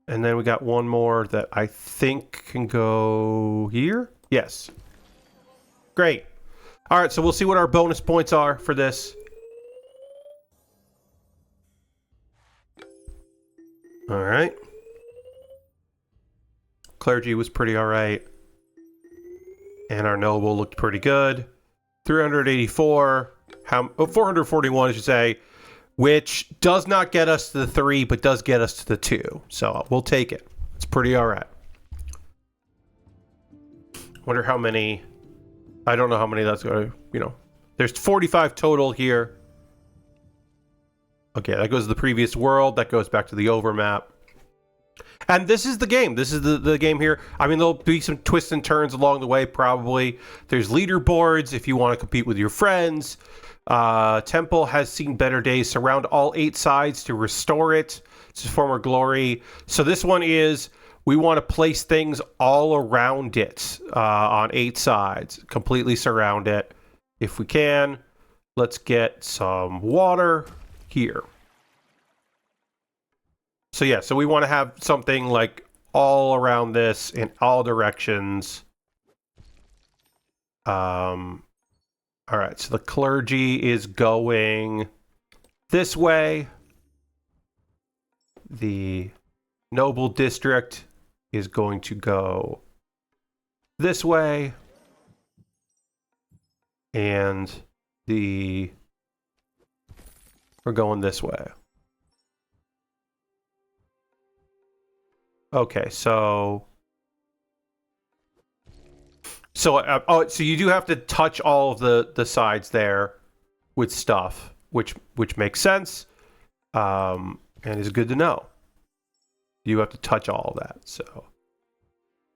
[SPEAKER 1] And then we got one more that I think can go here. Yes. Great. All right, so we'll see what our bonus points are for this. All right. Clergy was pretty all right. And our noble looked pretty good. 384. 441, I should say. Which does not get us to the 3, but does get us to the 2. So we'll take it. It's pretty all right. Wonder how many... I don't know how many that's going to... You know, there's 45 total here. Okay, that goes to the previous world. That goes back to the overmap. And this is the game. This is the game here. I mean, there'll be some twists and turns along the way, probably. There's leaderboards if you want to compete with your friends. Temple has seen better days. Surround all 8 sides to restore it to former glory. So this one is, we want to place things all around it on 8 sides. Completely surround it. If we can, let's get some water here. So yeah, so we want to have something like all around this in all directions. All right, so the clergy is going this way. The noble district is going to go this way. And we're going this way. Okay, so you do have to touch all of the sides there with stuff, which makes sense, and is good to know. You have to touch all of that. So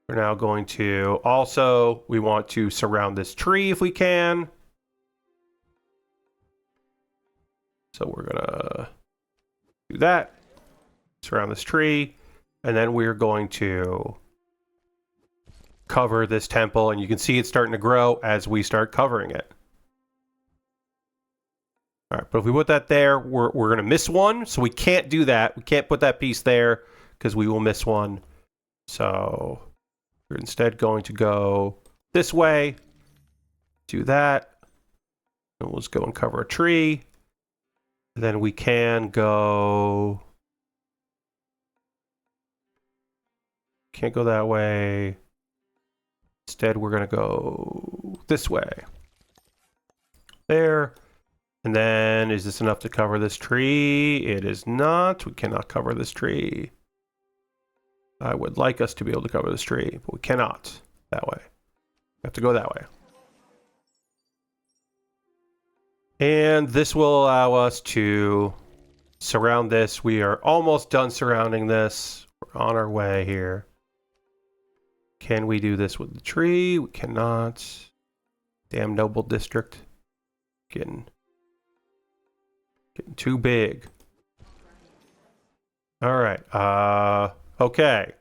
[SPEAKER 1] we're now going to also, we want to surround this tree if we can. So we're gonna do that. Surround this tree. And then we're going to cover this temple, and you can see it's starting to grow as we start covering it. All right, but if we put that there, we're going to miss one, so we can't do that. We can't put that piece there because we will miss one. So we're instead going to go this way, do that, and we'll just go and cover a tree. And then we can go... Can't go that way. Instead, we're going to go this way. There. And then, is this enough to cover this tree? It is not. We cannot cover this tree. I would like us to be able to cover this tree, but we cannot that way. We have to go that way. And this will allow us to surround this. We are almost done surrounding this. We're on our way here. Can we do this with the tree? We cannot. Damn noble district. Getting too big. All right. Okay.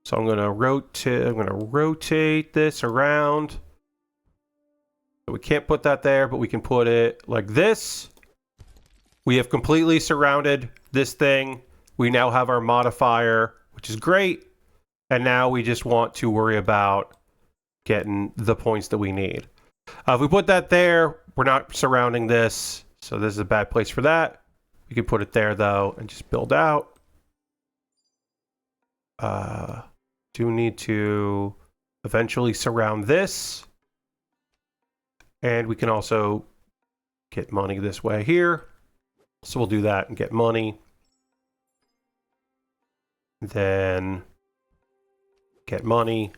[SPEAKER 1] So I'm gonna rotate this around. So we can't put that there, but we can put it like this. We have completely surrounded this thing. We now have our modifier, which is great. And now we just want to worry about getting the points that we need. If we put that there, we're not surrounding this. So this is a bad place for that. We can put it there, though, and just build out. Do need to eventually surround this. And we can also get money this way here. So we'll do that and get money. Then... get money,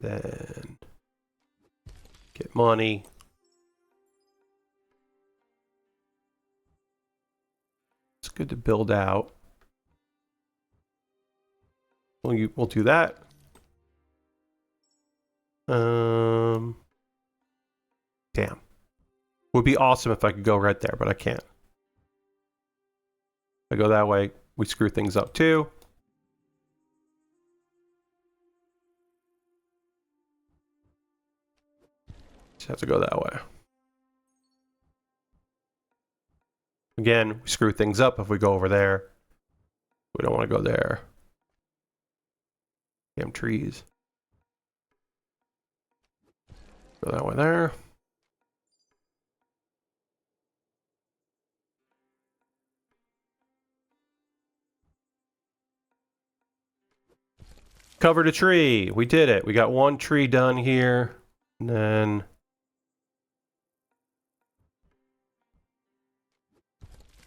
[SPEAKER 1] then get money. It's good to build out. We'll do that. Damn. Would be awesome if I could go right there, but I can't. If I go that way, we screw things up too. Just have to go that way. Again, we screw things up if we go over there. We don't want to go there. Damn trees. Go that way there. Covered a tree. We did it. We got one tree done here. And then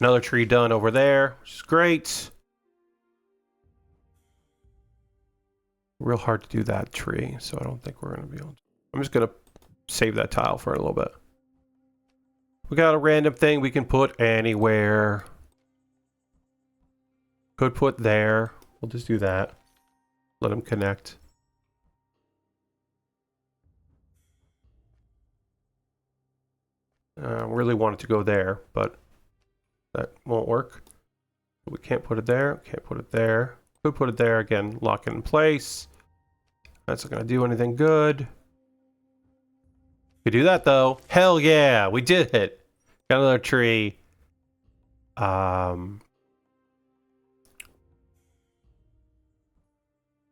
[SPEAKER 1] another tree done over there, which is great. Real hard to do that tree, so I don't think we're going to be able to. I'm just going to save that tile for a little bit. We got a random thing we can put anywhere. Could put there. We'll just do that. Let them connect. Really want it to go there, but that won't work. We can't put it there. Can't put it there. Could put it there again. Lock it in place. That's not going to do anything good. We do that though. Hell yeah, we did it. Got another tree.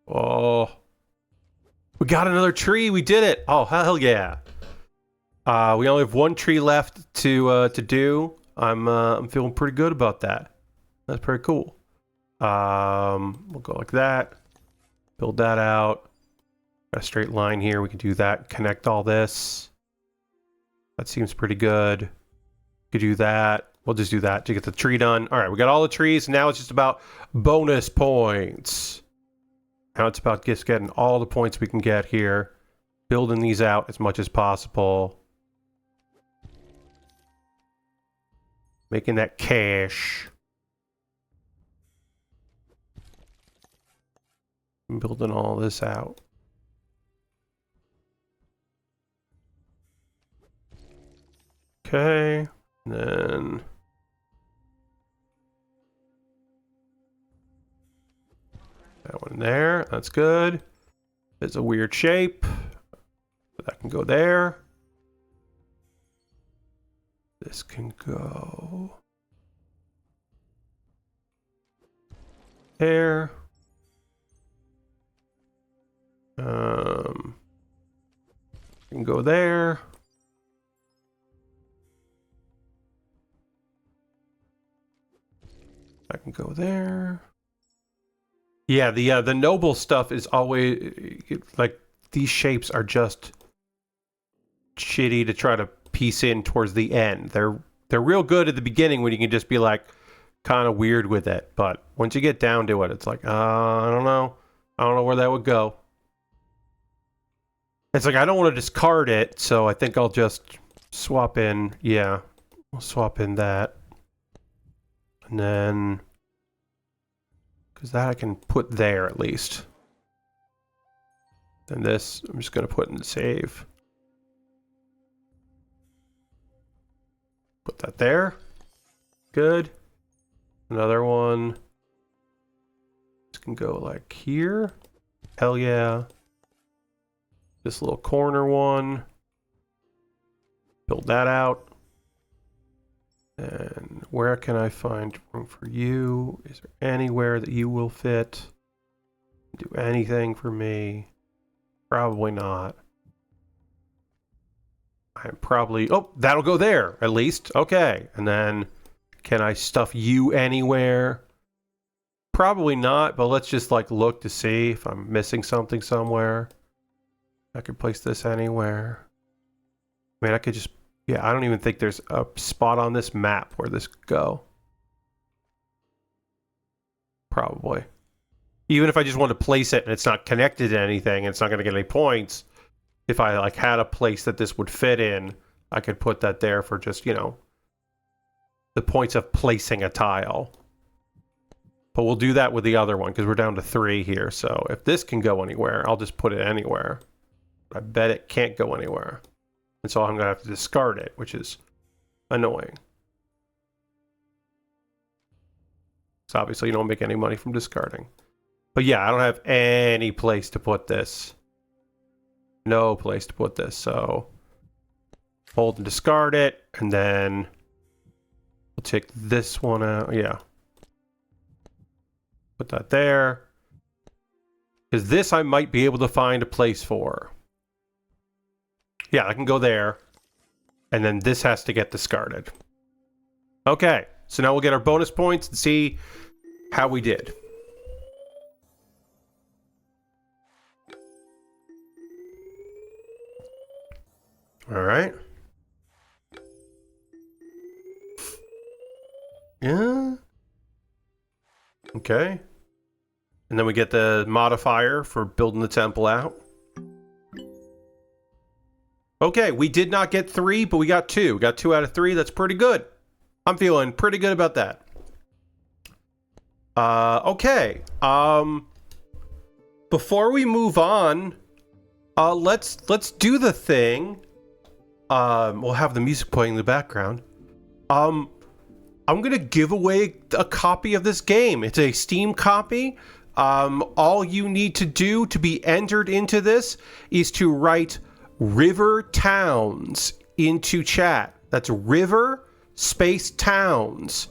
[SPEAKER 1] Oh, we got another tree. We did it. Oh, hell yeah. We only have one tree left to do. I'm feeling pretty good about that. That's pretty cool. We'll go like that. Build that out. Got a straight line here. We can do that. Connect all this. That seems pretty good. We could do that. We'll just do that to get the tree done. All right, we got all the trees. Now it's just about bonus points. Now it's about just getting all the points we can get here. Building these out as much as possible. Making that cash. Building all this out. Okay, and then that one there. That's good. It's a weird shape. That can go there. This can go there. Can go there. I can go there. Yeah, the noble stuff is always like these shapes are just shitty to try to piece in towards the end. They're real good at the beginning when you can just be like kind of weird with it, but once you get down to it, it's like I don't know where that would go. It's like I don't want to discard it, so I think I'll just swap in. Yeah, we'll swap in that. And then, because that I can put there at least. And this, I'm just going to put in the save. Put that there. Good. Another one. This can go like here. Hell yeah. This little corner one. Build that out. And where can I find room for you? Is there anywhere that you will fit? Do anything for me? Probably not. I'm probably... Oh, that'll go there, at least. Okay. And then, can I stuff you anywhere? Probably not, but let's just, like, look to see if I'm missing something somewhere. I could place this anywhere. I mean, I could just... Yeah, I don't even think there's a spot on this map where this could go. Probably. Even if I just want to place it and it's not connected to anything, and it's not going to get any points, if I like had a place that this would fit in, I could put that there for just, you know, the points of placing a tile. But we'll do that with the other one because we're down to 3 here. So if this can go anywhere, I'll just put it anywhere. I bet it can't go anywhere. And so I'm going to have to discard it, which is annoying. So obviously you don't make any money from discarding. But yeah, I don't have any place to put this. No place to put this. So hold and discard it. And then We'll take this one out. Yeah. Put that there. Because this I might be able to find a place for. Yeah, I can go there. And then this has to get discarded. Okay. So now we'll get our bonus points and see how we did. All right. Yeah. Okay. And then we get the modifier for building the temple out. Okay, we did not get 3, but we got 2. We got 2 out of 3. That's pretty good. I'm feeling pretty good about that. Okay. Before we move on, let's do the thing. We'll have the music playing in the background. I'm gonna give away a copy of this game. It's a Steam copy. All you need to do to be entered into this is to write River Towns into chat. That's River space Towns.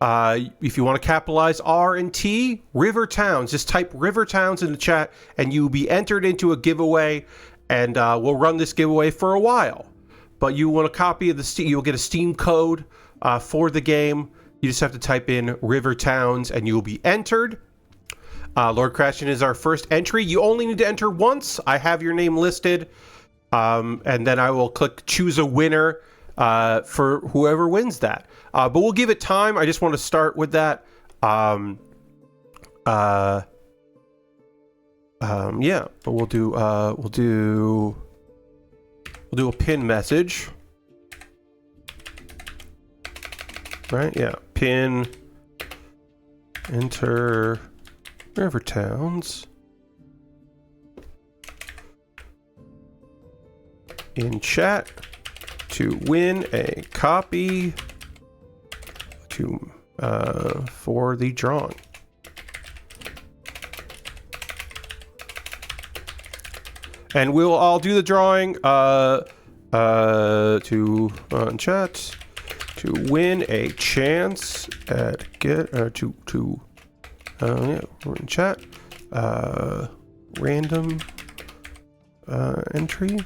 [SPEAKER 1] If you want to capitalize R and T, River Towns. Just type River Towns in the chat and you'll be entered into a giveaway, and we'll run this giveaway for a while. But you want a copy of the Steam, you'll get a Steam code for the game. You just have to type in River Towns and you'll be entered. Lord Crashin is our first entry. You only need to enter once. I have your name listed. And then I will click choose a winner for whoever wins that. But we'll give it time. I just want to start with that. Yeah, but we'll do a pin message. Right? Yeah. Pin enter River Towns in chat to win a copy to for the drawing. And we'll all do the drawing to chat to win a chance at yeah, we're in chat. Random entry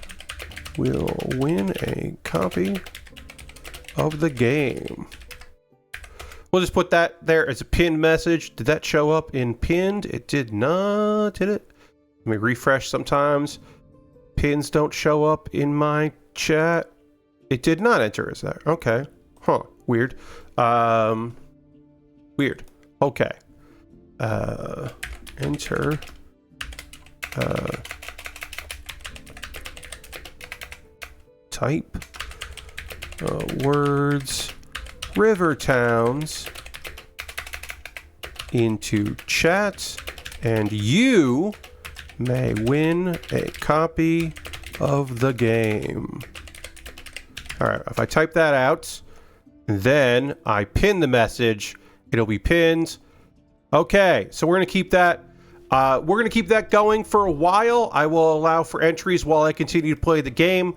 [SPEAKER 1] will win a copy of the game. We'll just put that there as a pinned message. Did that show up in pinned? It did not, did it? Let me refresh sometimes. Pins don't show up in my chat. It did not enter as that. Okay. Huh. Weird. Weird. Okay. Enter. Type. Words. River Towns. Into chat. And you may win a copy of the game. Alright, if I type that out, then I pin the message, it'll be pinned. Okay, so we're going to keep that. We're going to keep that going for a while. I will allow for entries while I continue to play the game.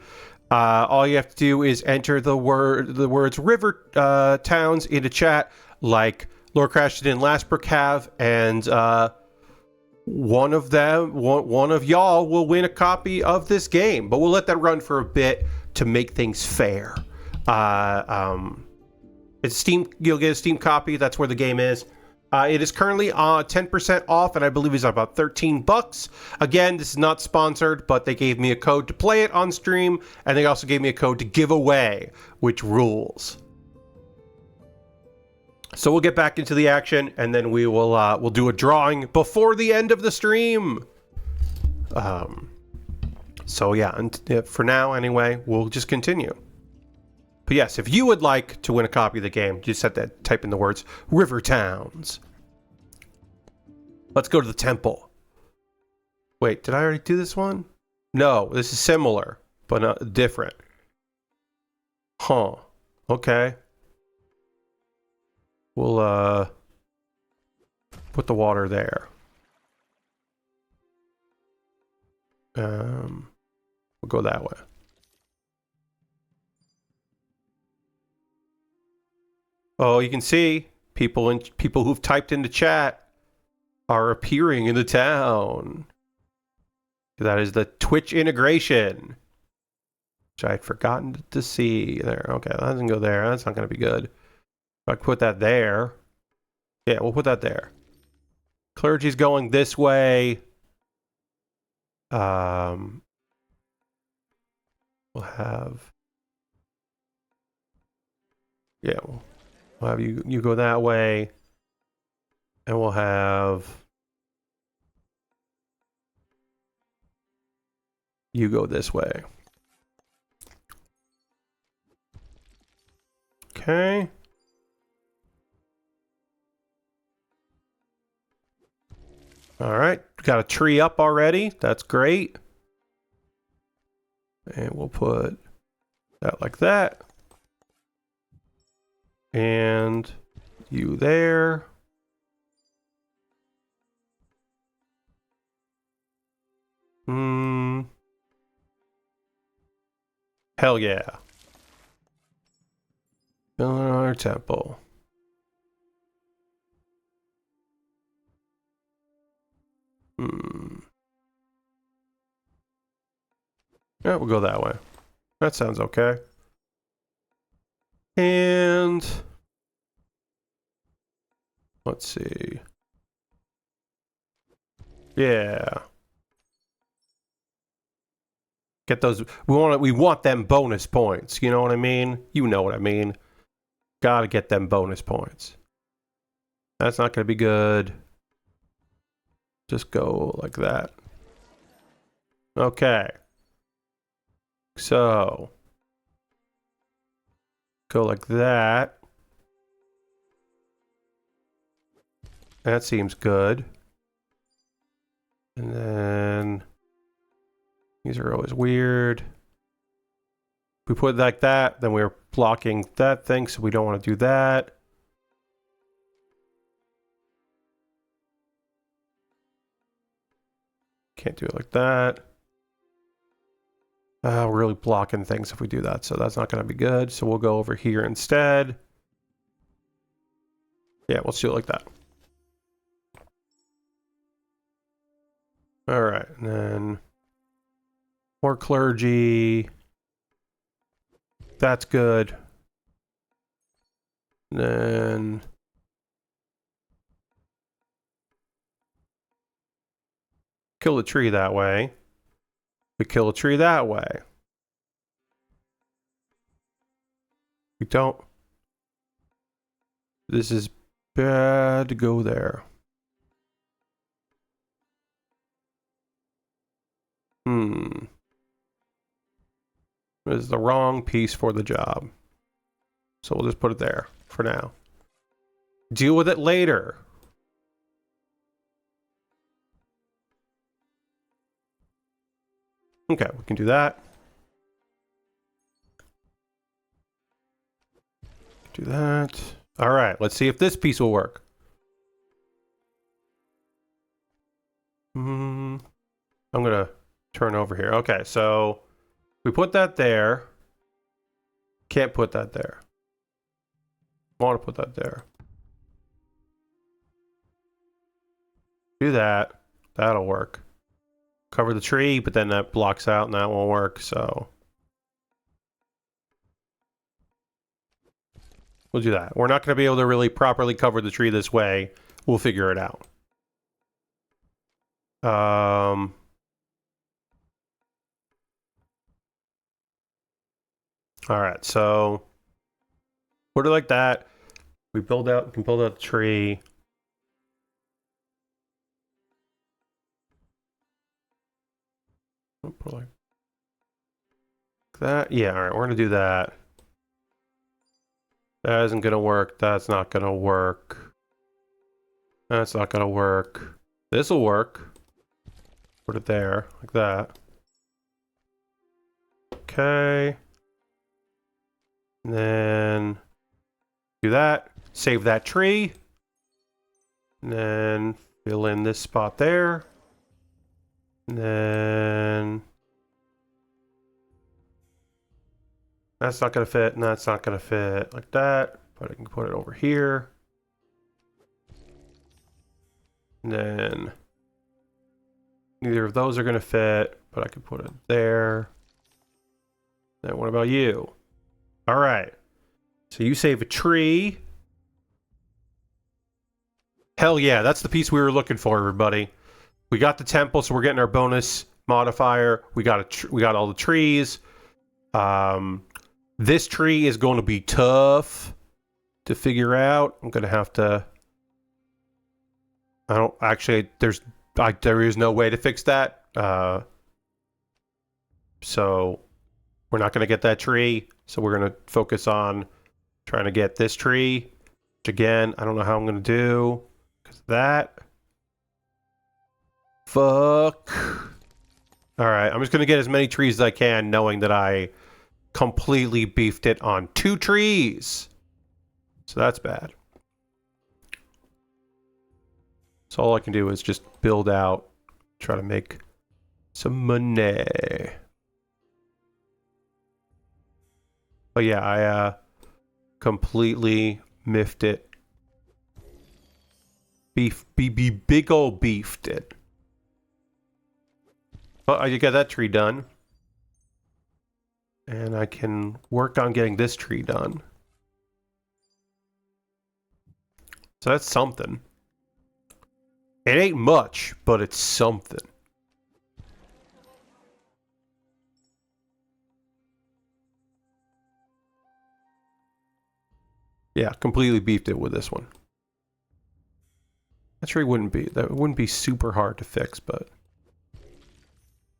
[SPEAKER 1] All you have to do is enter the words River Towns into chat, like Lord Crashton and Lastbrook have, and one of y'all will win a copy of this game. But we'll let that run for a bit to make things fair. It's Steam. You'll get a Steam copy. That's where the game is. It is currently 10% off, and I believe it's about $13. Again, this is not sponsored, but they gave me a code to play it on stream, and they also gave me a code to give away, which rules. So we'll get back into the action, and then we will we'll do a drawing before the end of the stream. So yeah, and for now anyway, we'll just continue. But yes, if you would like to win a copy of the game, just have to type in the words River Towns. Let's go to the temple. Wait, did I already do this one? No, this is similar, but not different. Huh. Okay. We'll put the water there. We'll go that way. 'Cause Oh, you can see people who've typed into chat are appearing in the town. That is the Twitch integration, which I had forgotten to see there. Okay, that doesn't go there. That's not going to be good. If I put that there. Yeah, we'll put that there. Clergy's going this way. We'll have... Yeah, we'll have you go that way. And we'll have... You go this way. Okay. All right, got a tree up already. That's great. And we'll put that like that. And you there. Hell yeah. Build another temple. Yeah, we'll go that way. That sounds okay. And let's see. Yeah. Get those. We want them bonus points. You know what I mean? You know what I mean. Gotta get them bonus points. That's not gonna be good. Just go like that. Okay. So go like that. That seems good. And then these are always weird. If we put it like that, then we're blocking that thing, so we don't want to do that. Can't do it like that. We're really blocking things if we do that, so that's not going to be good. So we'll go over here instead. Yeah, let's do it like that. All right, and then more clergy. That's good. And then kill the tree that way. We kill a tree that way. We don't. This is bad to go there. This is the wrong piece for the job. So we'll just put it there for now. Deal with it later. Okay, we can do that. Do that. All right, let's see if this piece will work. I'm gonna turn over here. Okay, so we put that there. Can't put that there. Want to put that there. Do that. That'll work. Cover the tree, but then that blocks out and that won't work, so we'll do that. We're not going to be able to really properly cover the tree this way. We'll figure it out. All right, so put it like that. We can build out the tree. Put like that. Yeah, all right, we're gonna do that. That isn't gonna work. That's not gonna work. That's not gonna work. This'll work. Put it there, like that. Okay. And then do that. Save that tree. And then fill in this spot there. And then that's not gonna fit, and that's not gonna fit like that. But I can put it over here. And then neither of those are going to fit, but I could put it there. Then what about you? All right. So you save a tree. Hell yeah, that's the piece we were looking for, everybody. We got the temple, so we're getting our bonus modifier. We got all the trees. This tree is going to be tough to figure out. I'm going to have to... I don't... Actually, there is no way to fix that. So we're not going to get that tree. So we're going to focus on trying to get this tree. Which again, I don't know how I'm going to do. Because of that. Fuck. Alright, I'm just going to get as many trees as I can, knowing that I completely beefed it on 2 trees. So that's bad. So all I can do is just build out, try to make some money. But yeah, I completely miffed it. Big ol' beefed it. Well, I got that tree done. And I can work on getting this tree done. So that's something. It ain't much, but it's something. Yeah, completely beefed it with this one. That tree wouldn't be super hard to fix, but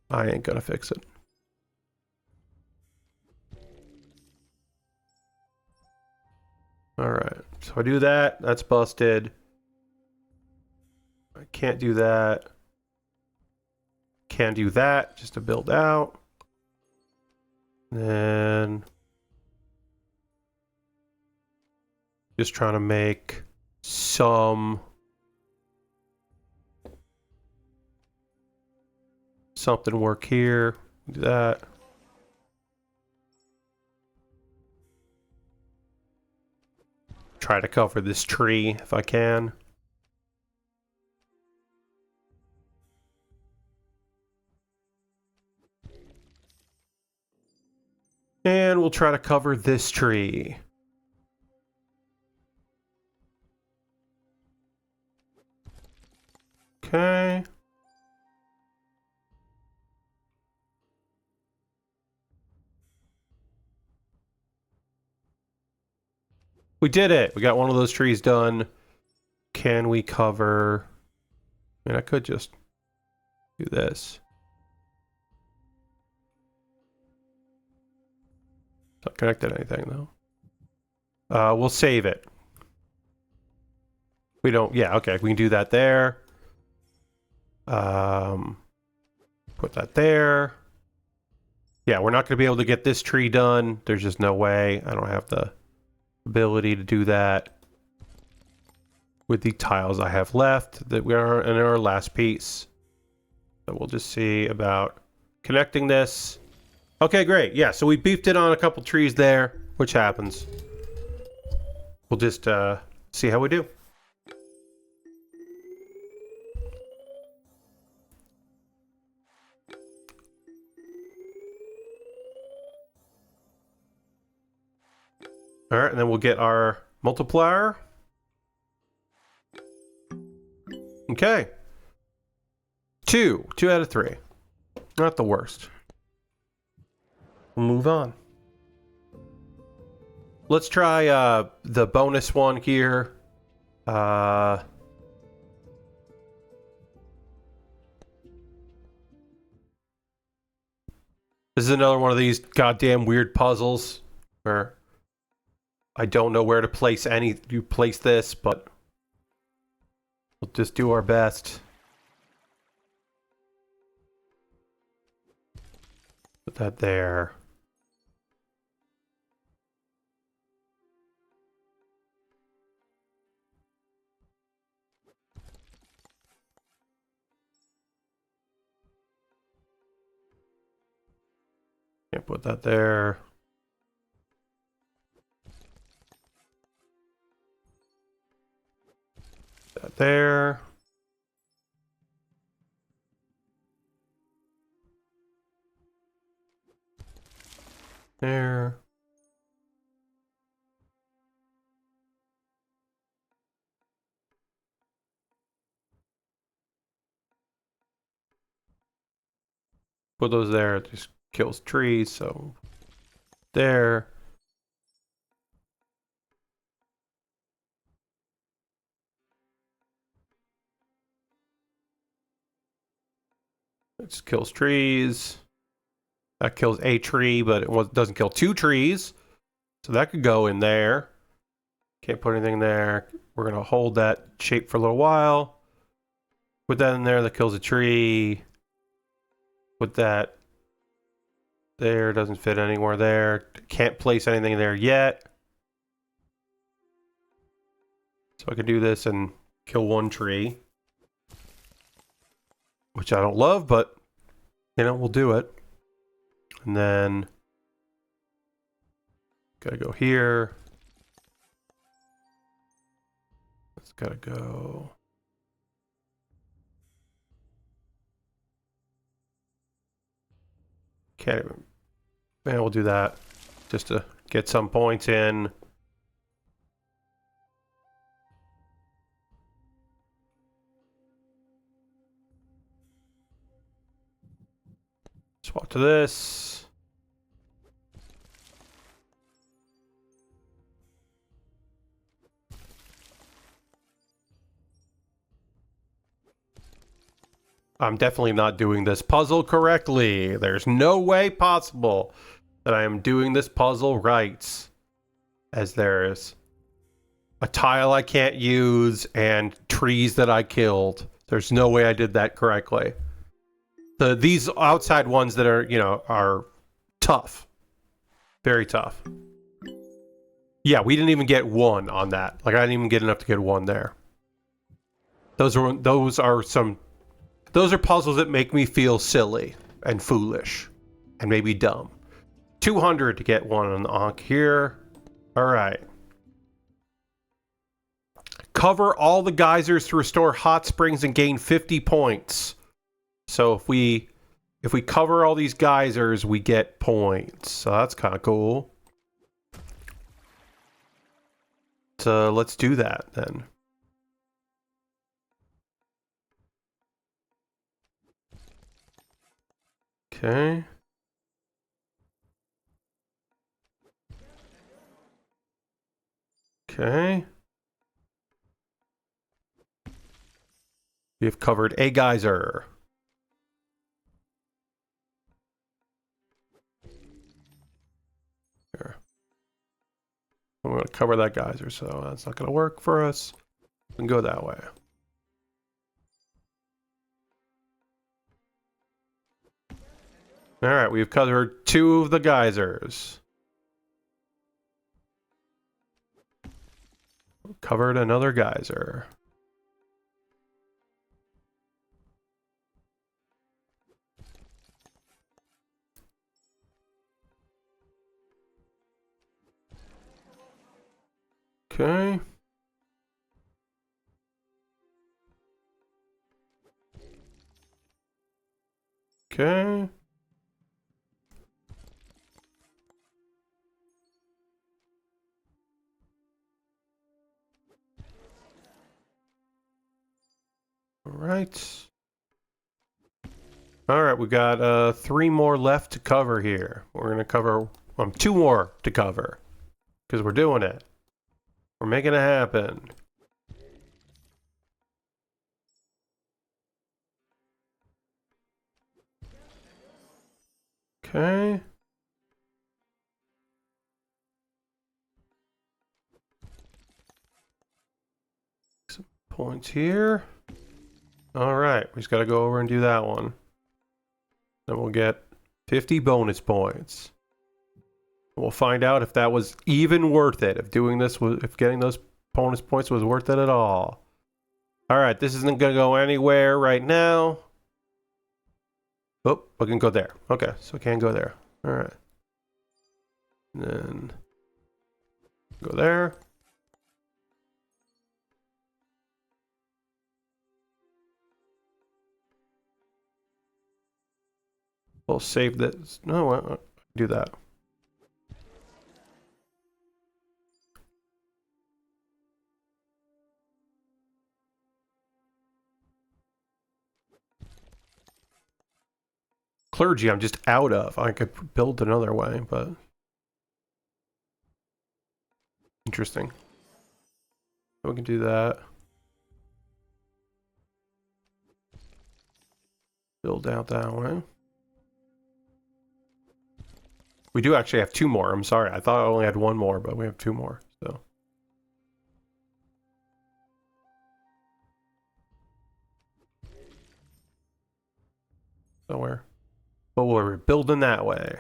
[SPEAKER 1] I ain't gonna fix it. Alright, so I do that. That's busted. I can't do that. Can't do that, just to build out. Then... just trying to make something work here. Do that. Try to cover this tree if I can. And we'll try to cover this tree. Okay. We did it! We got one of those trees done. Can we cover... I mean, I could just do this. Not connected to anything, though. We'll save it. We don't... yeah, okay. We can do that there. Put that there. Yeah, we're not going to be able to get this tree done. There's just no way. I don't have the ability to do that with the tiles I have left that we are in our last piece. So we'll just see about connecting this. Okay, great. Yeah, so we beefed it on a couple trees there, which happens. We'll just see how we do. All right, and then we'll get our multiplier. Okay. 2 out of 3. Not the worst. We'll move on. Let's try the bonus one here. This is another one of these goddamn weird puzzles where I don't know where to place this, but we'll just do our best. Put that there. Can't put that there. that there. There. Put those there. It just kills trees, so there. It just kills trees. That kills a tree, but it doesn't kill two trees. So that could go in there. Can't put anything there. We're going to hold that shape for a little while. Put that in there. That kills a tree. Put that there. Doesn't fit anywhere there. Can't place anything there yet. So I can do this and kill one tree. Which I don't love, but, you know, we'll do it. And then, gotta go here. It's gotta go. Can't even. Man, we'll do that just to get some points in. Swap to this. I'm definitely not doing this puzzle correctly. There's no way possible that I am doing this puzzle right. As there's a tile I can't use and trees that I killed. There's no way I did that correctly. These outside ones that are, you know, are tough. Very tough. Yeah, we didn't even get one on that. Like, I didn't even get enough to get one there. Those are puzzles that make me feel silly and foolish and maybe dumb. 200 to get one on the Ankh here. All right. Cover all the geysers to restore hot springs and gain 50 points. So if we cover all these geysers, we get points. So that's kind of cool. So let's do that then. Okay. Okay. We have covered a geyser. Here. I'm going to cover that geyser, so that's not going to work for us. We can go that way. All right, we've covered 2 of the geysers. Covered another geyser. Okay. Okay. All right, we got 3 more left to cover here. We're going to cover 2 more to cover because we're doing it. We're making it happen. Okay. Some points here. All right, we just got to go over and do that one. Then we'll get 50 bonus points. We'll find out if that was even worth it. If getting those bonus points was worth it at all. All right, this isn't going to go anywhere right now. Oh, we can go there. Okay, so we can go there. All right. And then go there. We'll save this. No, I'll do that. Clergy, I'm just out of. I could build another way, but interesting. We can do that. Build out that way. We do actually have 2 more. I'm sorry. I thought I only had 1 more, but we have 2 more. So. Somewhere. But we're building that way.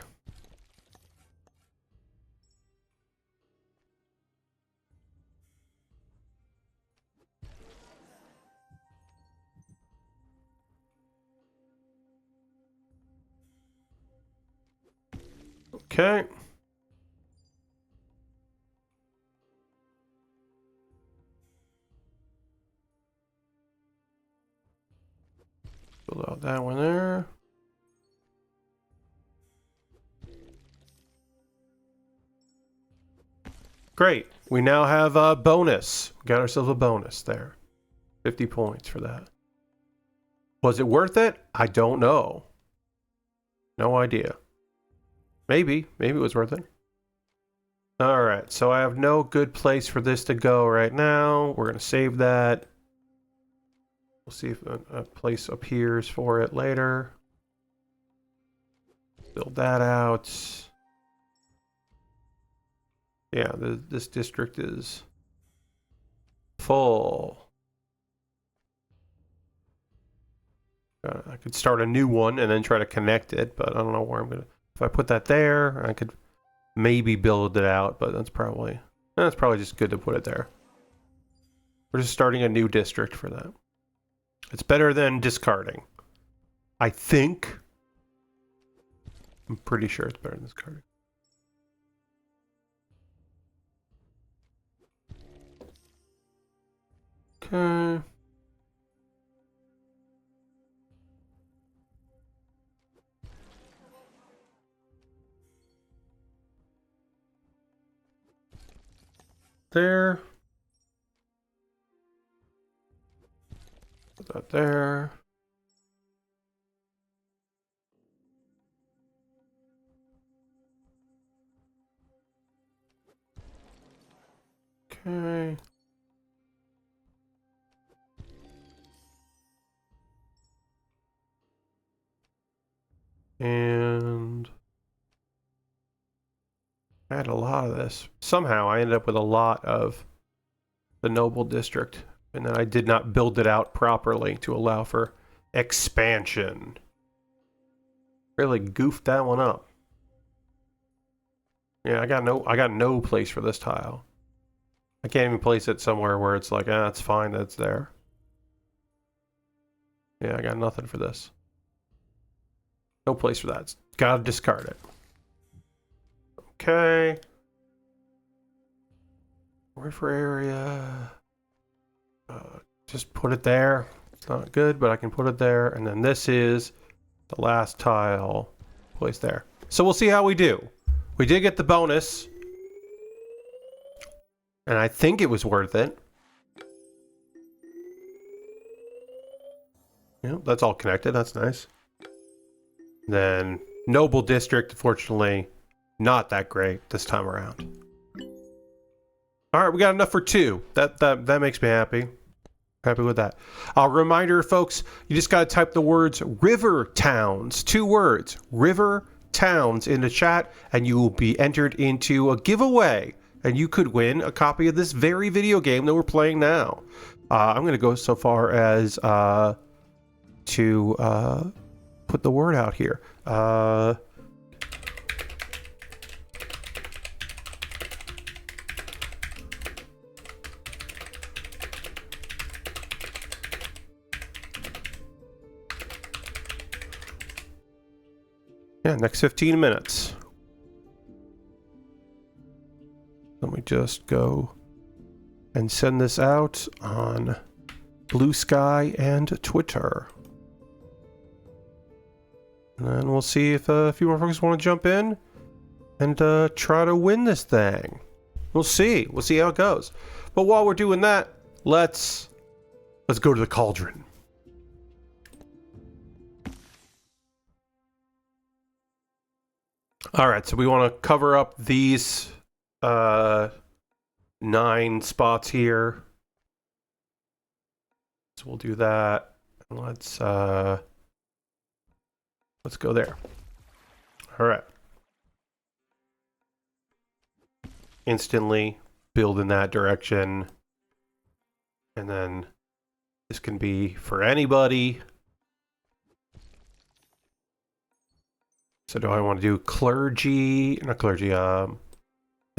[SPEAKER 1] Okay. Build out that one there. Great. We now have a bonus. Got ourselves a bonus there. 50 points for that. Was it worth it? I don't know. No idea. Maybe. Maybe it was worth it. Alright, so I have no good place for this to go right now. We're going to save that. We'll see if a place appears for it later. Build that out. Yeah, this district is full. I could start a new one and then try to connect it, but I don't know where I'm gonna. If I put that there, I could maybe build it out, but that's probably just good to put it there. We're just starting a new district for that. It's better than discarding. I think. I'm pretty sure it's better than discarding. Okay. There. Put that there. Okay. And I had a lot of this. Somehow I ended up with a lot of the noble district, and then I did not build it out properly to allow for expansion. Really goofed that one up. Yeah, I got no place for this tile. I can't even place it somewhere where it's like, it's fine that it's there. Yeah, I got nothing for this. No place for that. Gotta discard it. Okay. River area. Just put it there. It's not good, but I can put it there. And then this is the last tile. Place there. So we'll see how we do. We did get the bonus. And I think it was worth it. Yeah, that's all connected. That's nice. Then Noble District, unfortunately, not that great this time around. All right, we got enough for 2. That makes me happy. Happy with that. Reminder, folks, you just got to type the words River Towns, 2 words, River Towns in the chat, and you will be entered into a giveaway, and you could win a copy of this very video game that we're playing now. I'm going to go so far as to put the word out here. Yeah, next 15 minutes. Let me just go and send this out on Blue Sky and Twitter. And then we'll see if a few more folks want to jump in and try to win this thing. We'll see. We'll see how it goes. But while we're doing that, let's go to the cauldron. All right, so we want to cover up these 9 spots here. So we'll do that. And let's go there. All right. Instantly build in that direction. And then this can be for anybody. So do I want to do clergy, not clergy, the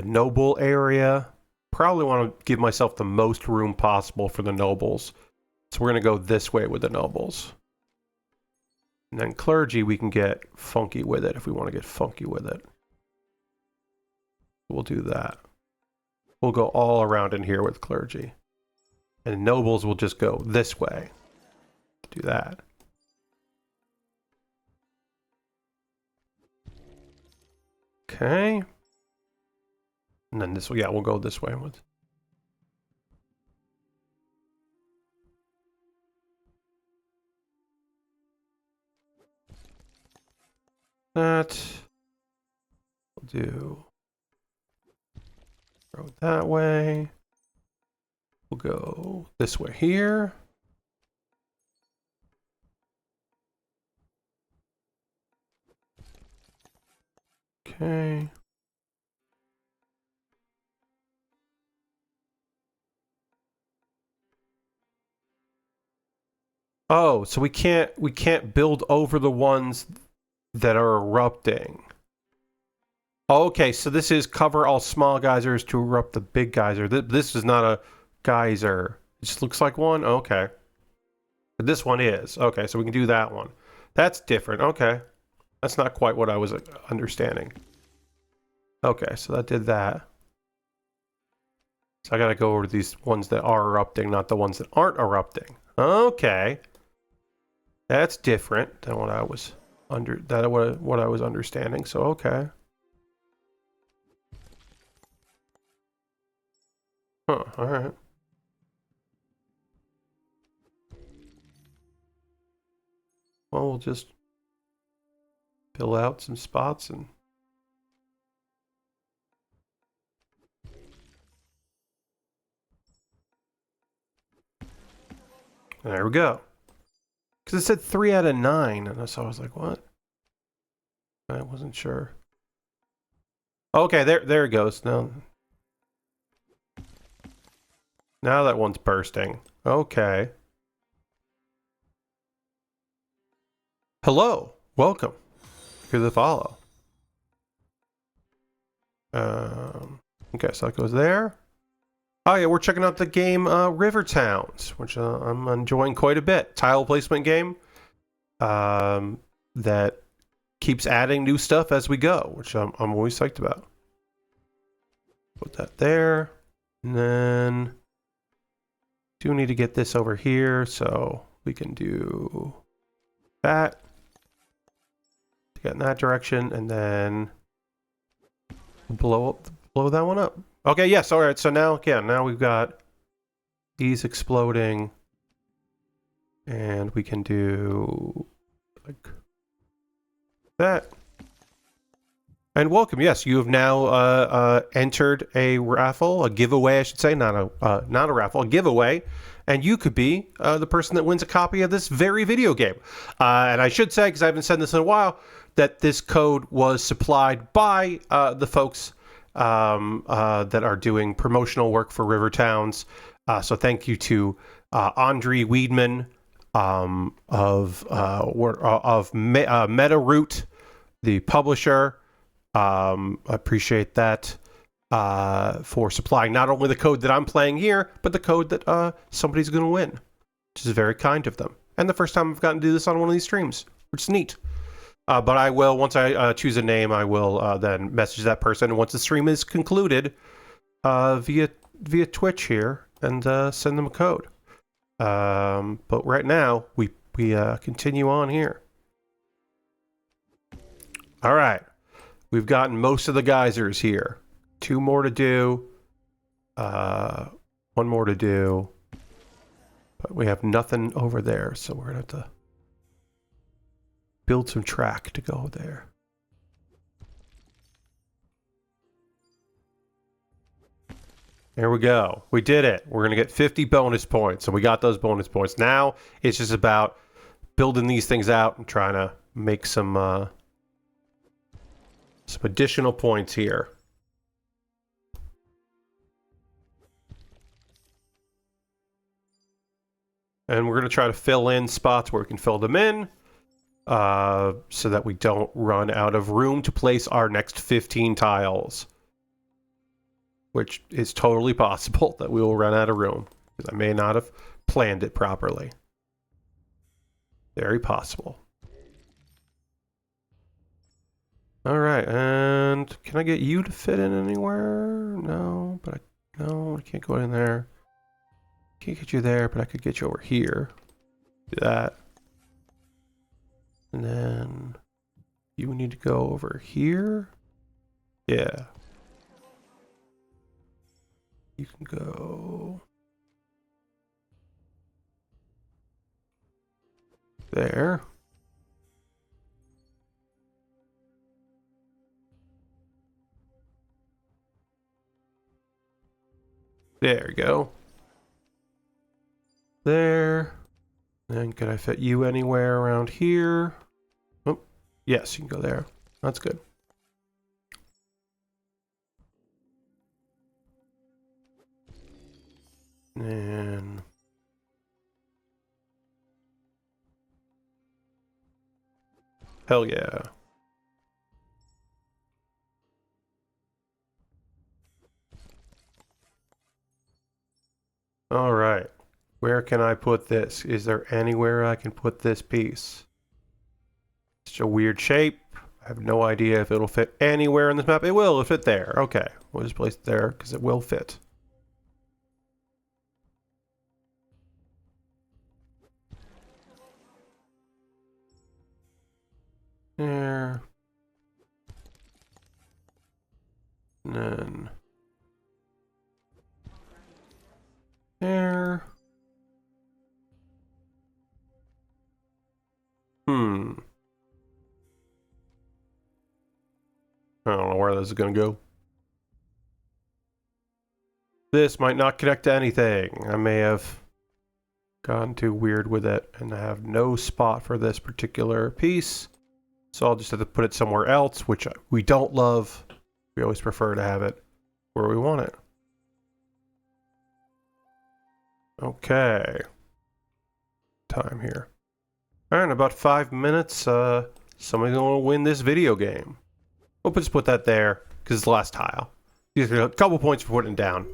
[SPEAKER 1] noble area? Probably want to give myself the most room possible for the nobles. So we're going to go this way with the nobles. And then clergy, we can get funky with it if we want to get funky with it. We'll do that. We'll go all around in here with clergy. And nobles will just go this way. Do that. Okay. And then this, yeah, we'll go this way with. That. We'll do. Go that way. We'll go this way here. Okay. Oh, so we can't build over the ones that are erupting. Okay, so this is cover all small geysers to erupt the big geyser. This is not a geyser. It just looks like one? Okay. But this one is. Okay, so we can do that one. That's different. Okay. That's not quite what I was understanding. Okay, so that did that. So I gotta go over to these ones that are erupting, not the ones that aren't erupting. Okay. That's different than what I was what I was understanding. So okay. Huh, all right. Well, we'll just fill out some spots and there we go. Because it said 3 out of 9, and so I was like, what? I wasn't sure. Okay, there it goes. Now that one's bursting. Okay. Hello. Welcome. Here's the follow. Okay, so that goes there. Oh yeah, we're checking out the game River Towns, which I'm enjoying quite a bit. Tile placement game that keeps adding new stuff as we go, which I'm always psyched about. Put that there, and then do need to get this over here, so we can do that. Get in that direction, and then blow that one up. Okay, yes, all right. So now, yeah, now we've got these exploding, and we can do like that. And welcome. Yes, you have now entered a raffle, a giveaway, I should say, not a raffle, a giveaway, and you could be the person that wins a copy of this very video game. And I should say, because I haven't said this in a while, that this code was supplied by the folks that are doing promotional work for River Towns. So thank you to Andre Weedman of MetaRoot, the publisher. I appreciate that for supplying not only the code that I'm playing here, but the code that somebody's going to win, which is very kind of them. And the first time I've gotten to do this on one of these streams, which is neat. But I will, once I choose a name, I will then message that person. And once the stream is concluded, via Twitch here, and send them a code. But right now, we continue on here. All right. We've gotten most of the geysers here. 2 more to do. 1 more to do. But we have nothing over there, so we're going to have to build some track to go there. There we go. We did it. We're going to get 50 bonus points. So we got those bonus points. Now it's just about building these things out and trying to make some additional points here. And we're going to try to fill in spots where we can fill them in so that we don't run out of room to place our next 15 tiles. Which is totally possible that we will run out of room, because I may not have planned it properly. Very possible. All right, and can I get you to fit in anywhere? No, but I can't go in there. Can't get you there, but I could get you over here. Do that. And then you need to go over here. Yeah. You can go there. There we go. There. Then can I fit you anywhere around here? Oh, yes, you can go there. That's good. And hell yeah. All right. Where can I put this? Is there anywhere I can put this piece? It's a weird shape. I have no idea if it'll fit anywhere in this map. It will. It'll fit there. Okay. We'll just place it there because it will fit. There. And then there. I don't know where this is going to go. This might not connect to anything. I may have gotten too weird with it and I have no spot for this particular piece. So I'll just have to put it somewhere else, which we don't love. We always prefer to have it where we want it. Okay. Time here. All right, in about 5 minutes, somebody's going to win this video game. We'll just put that there because it's the last tile. These are a couple points for putting it down.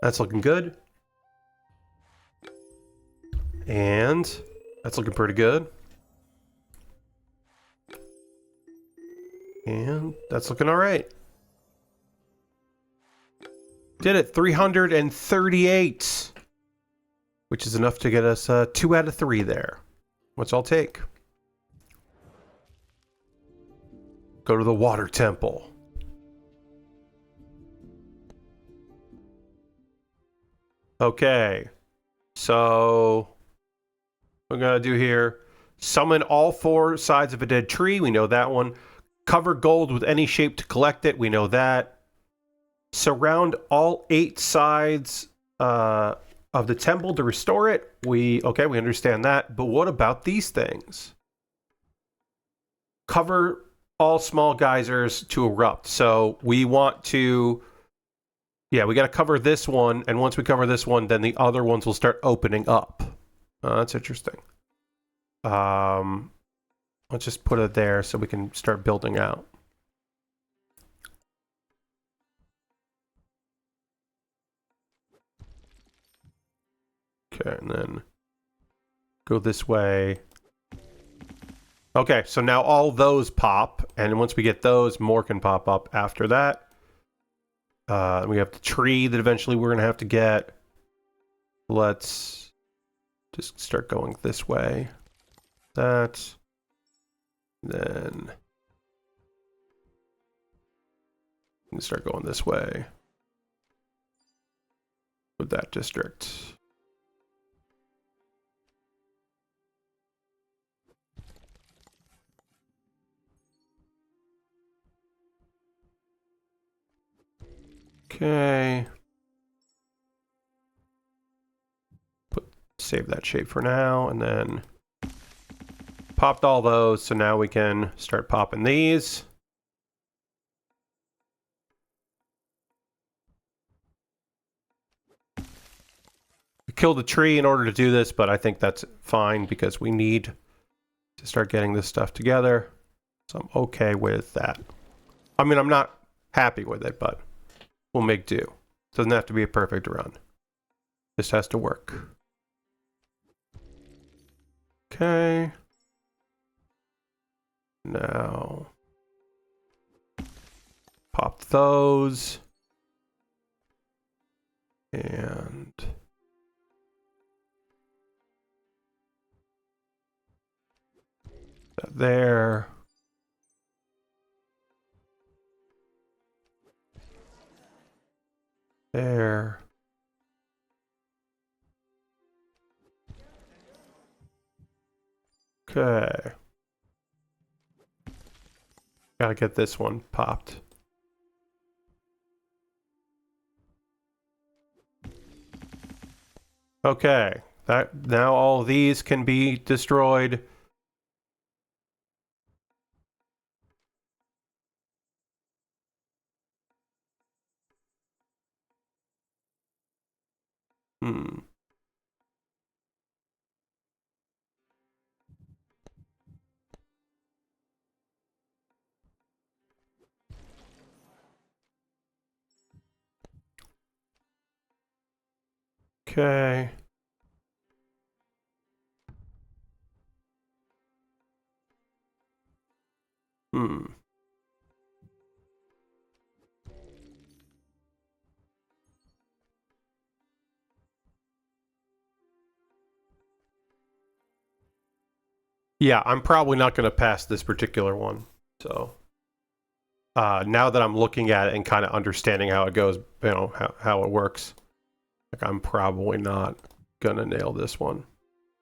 [SPEAKER 1] That's looking good. And that's looking pretty good. And that's looking all right. Did it, 338. Which is enough to get us 2 out of 3 there. Which I'll take. Go to the water temple. Okay. So what we're going to do here. Summon all 4 sides of a dead tree. We know that one. Cover gold with any shape to collect it. We know that. Surround all 8 sides of the temple to restore it. We understand that. But what about these things? Cover all small geysers to erupt. So we want to, yeah, we got to cover this one. And once we cover this one, then the other ones will start opening up. That's interesting. Let's just put it there so we can start building out. Okay, and then go this way. Okay, so now all those pop, and once we get those, more can pop up after that. We have the tree that eventually we're going to have to get. Let's just start going this way. That. Then And start going this way with that district. Okay. Save that shape for now, and then popped all those, so now we can start popping these. We killed a tree in order to do this, but I think that's fine because we need to start getting this stuff together. So I'm okay with that. I mean, I'm not happy with it, but we'll make do. Doesn't have to be a perfect run. This has to work. Okay. Now, pop those. And that there. There. Okay. Gotta get this one popped. Okay. That now all these can be destroyed. Hmm. Okay. Hmm. Yeah, I'm probably not going to pass this particular one. So now that I'm looking at it and kind of understanding how it goes, you know, how it works, like I'm probably not going to nail this one,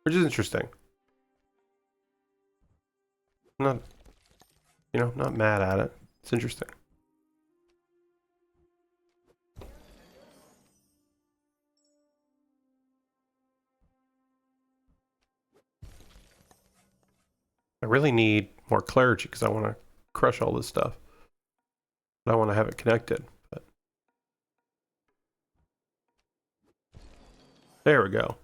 [SPEAKER 1] which is interesting. Not, you know, not mad at it. It's interesting. I really need more clergy because I want to crush all this stuff. But I want to have it connected. But there we go.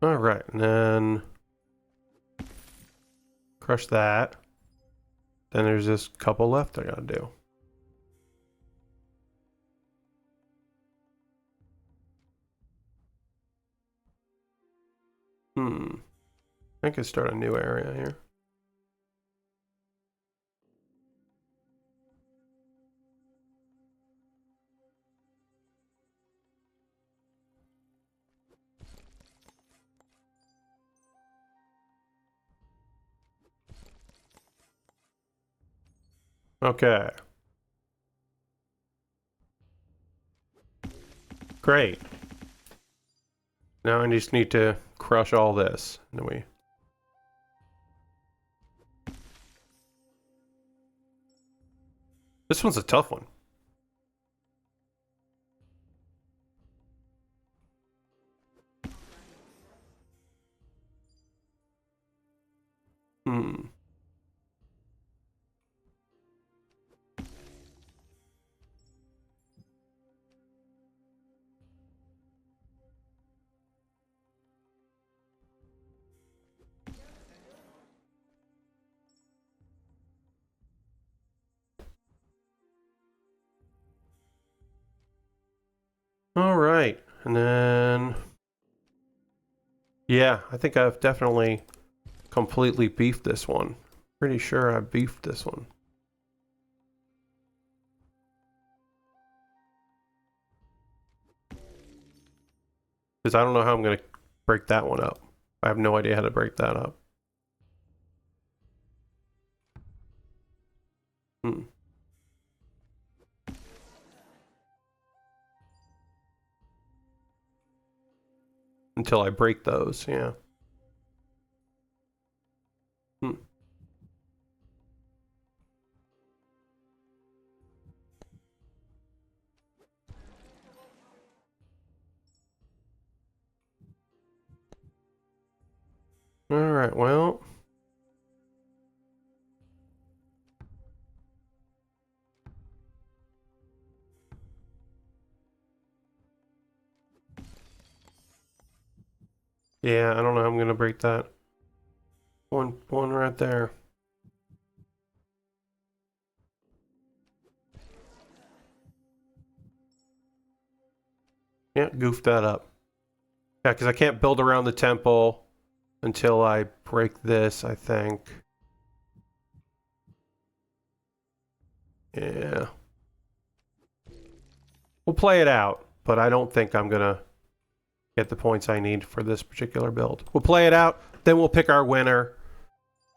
[SPEAKER 1] All right, and then crush that. Then there's this couple left I gotta do. I could start a new area here. Okay. Great. Now I just need to crush all this. And then we... This one's a tough one. Hmm. All right. And then... Yeah, I think I've definitely completely beefed this one. Pretty sure I beefed this one. Because I don't know how I'm going to break that one up. I have no idea how to break that up. Hmm. Until I break those, yeah. Hmm. All right, well. Yeah, I don't know how I'm gonna break that. One right there. Yeah, goofed that up. Yeah, because I can't build around the temple until I break this, I think. Yeah. We'll play it out, but I don't think I'm gonna get the points I need for this particular build. We'll play it out, then we'll pick our winner.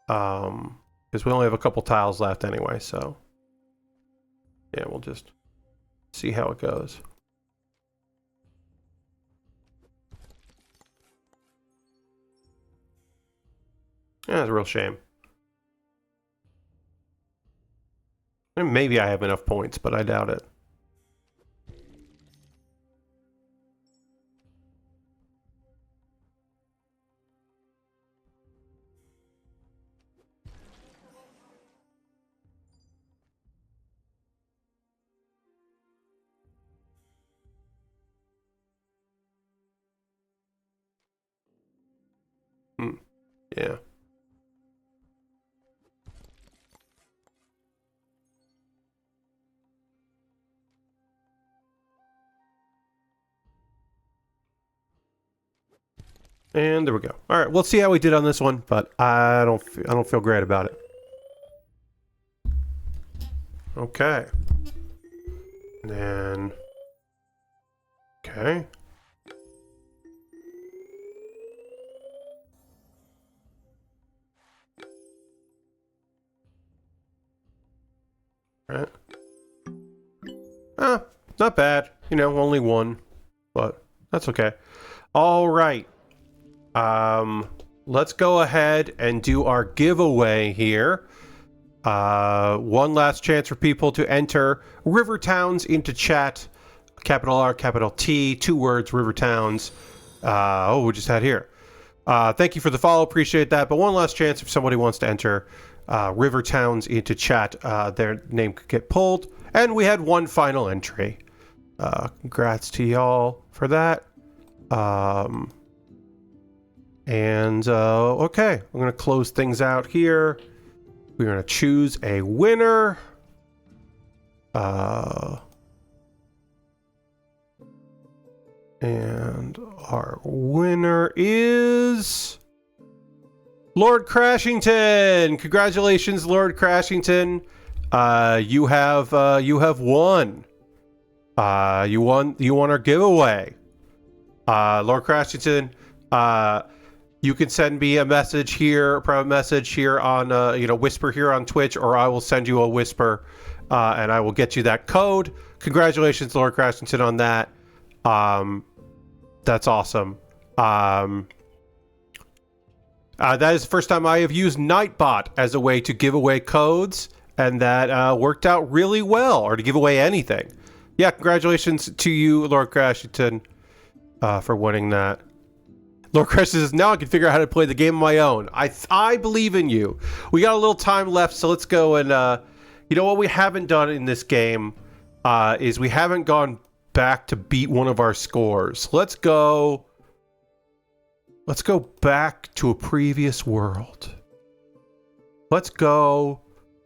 [SPEAKER 1] Because we only have a couple tiles left anyway, so yeah, we'll just see how it goes. Yeah, it's a real shame. And maybe I have enough points, but I doubt it. Yeah. And there we go. All right, we'll see how we did on this one, but I don't feel great about it. Okay. And then okay. All right. Not bad. You know, only one, but that's okay. All right. Let's go ahead and do our giveaway here. One last chance for people to enter River Towns into chat. Capital R, capital T, 2 words, River Towns. We just had here. Thank you for the follow, appreciate that. But one last chance if somebody wants to enter River Towns into chat, their name could get pulled. And we had one final entry. Congrats to y'all for that. Okay, I'm going to close things out here. We're going to choose a winner. And our winner is Lord Crashington. Congratulations, Lord Crashington. You have won. You won our giveaway. Lord Crashington, you can send me a message here, a private message here on, whisper here on Twitch, or I will send you a whisper, and I will get you that code. Congratulations, Lord Crashington, on that. That's awesome. That is the first time I have used Nightbot as a way to give away codes, and that worked out really well, or to give away anything. Yeah, congratulations to you, Lord Crashington, for winning that. Lord Crash says, now I can figure out how to play the game on my own. I believe in you. We got a little time left, so let's go and, you know what we haven't done in this game is we haven't gone back to beat one of our scores. Let's go back to a previous world. Let's go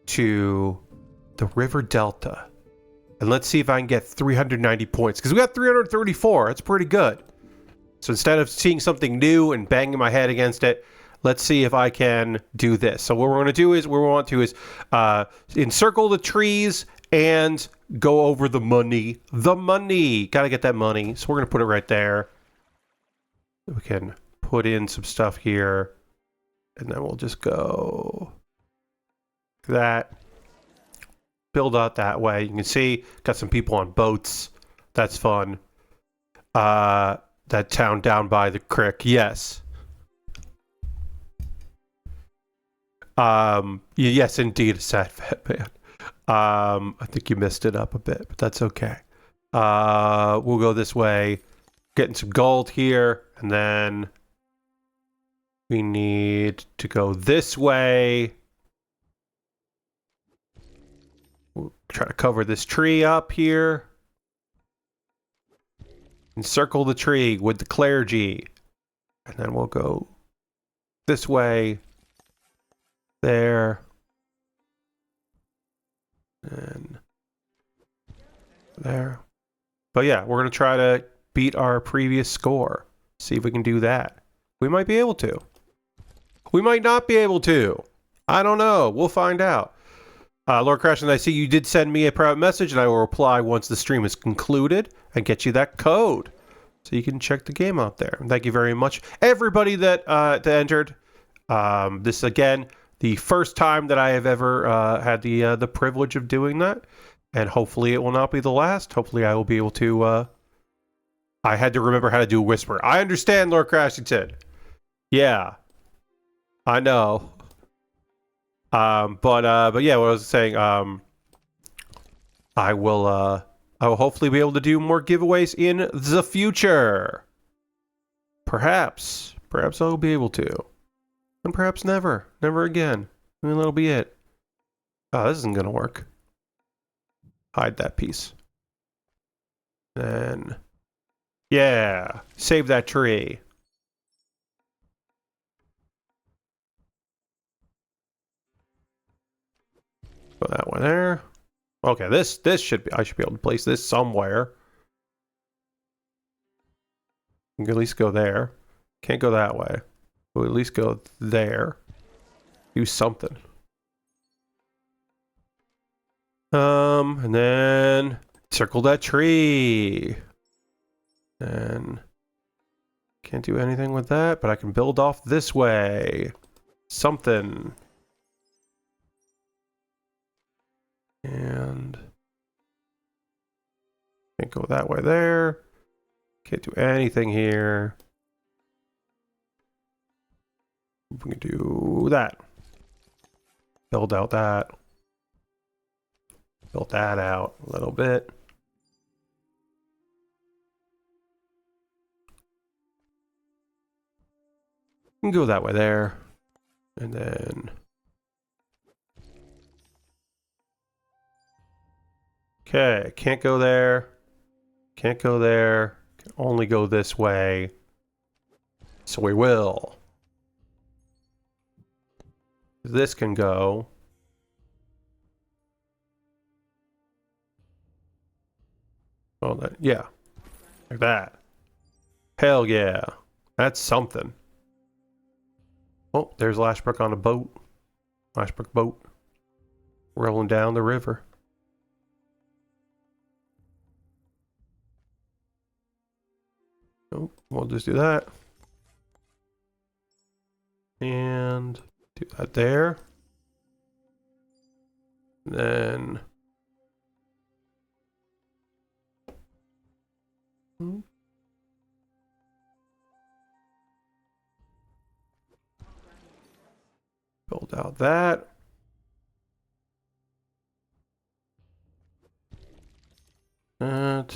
[SPEAKER 1] to the River Delta. And let's see if I can get 390 points. Because we got 334. That's pretty good. So instead of seeing something new and banging my head against it, let's see if I can do this. So what we're going to do is, encircle the trees and go over the money. The money. Got to get that money. So we're going to put it right there. We can put in some stuff here. And then we'll just go that. build out that way. You can see, got some people on boats. That's fun. That town down by the creek, yes. Yes, indeed, a sad fat man. I think you missed it up a bit, but that's okay. We'll go this way. Getting some gold here, and then we need to go this way. We'll try to cover this tree up here. Encircle the tree with the clergy. And then we'll go this way. There. And there. But yeah, we're going to try to beat our previous score. See if we can do that. We might be able to. We might not be able to. I don't know. We'll find out. Lord Crash, and I see you did send me a private message, and I will reply once the stream is concluded and get you that code. So you can check the game out there. Thank you very much. Everybody that entered. This is, again, the first time that I have ever had the privilege of doing that. And hopefully it will not be the last. Hopefully I will be able to... I had to remember how to do a whisper. I understand, Lord Crashington. Yeah. I know. But yeah, what I was saying, I will hopefully be able to do more giveaways in the future. Perhaps I'll be able to. And perhaps never again. And that'll be it. Oh, this isn't gonna work. Hide that piece. Then, yeah, save that tree. Put that one there. Okay, this should be, I should be able to place this somewhere. You can at least go there. Can't go that way. We'll at least go there. Do something. And then circle that tree. And can't do anything with that, but I can build off this way. Something. And can't go that way there. Can't do anything here. We can do that. Build out that. Build that out a little bit. We can go that way there. And then... Okay, can't go there. Can't go there. Can only go this way. So we will. This can go. Oh, that, yeah. Like that. Hell yeah. That's something. Oh, there's Lashbrook on a boat. Lashbrook boat. Rolling down the river. Oh, we'll just do that. And do that there. Then... build out that. That.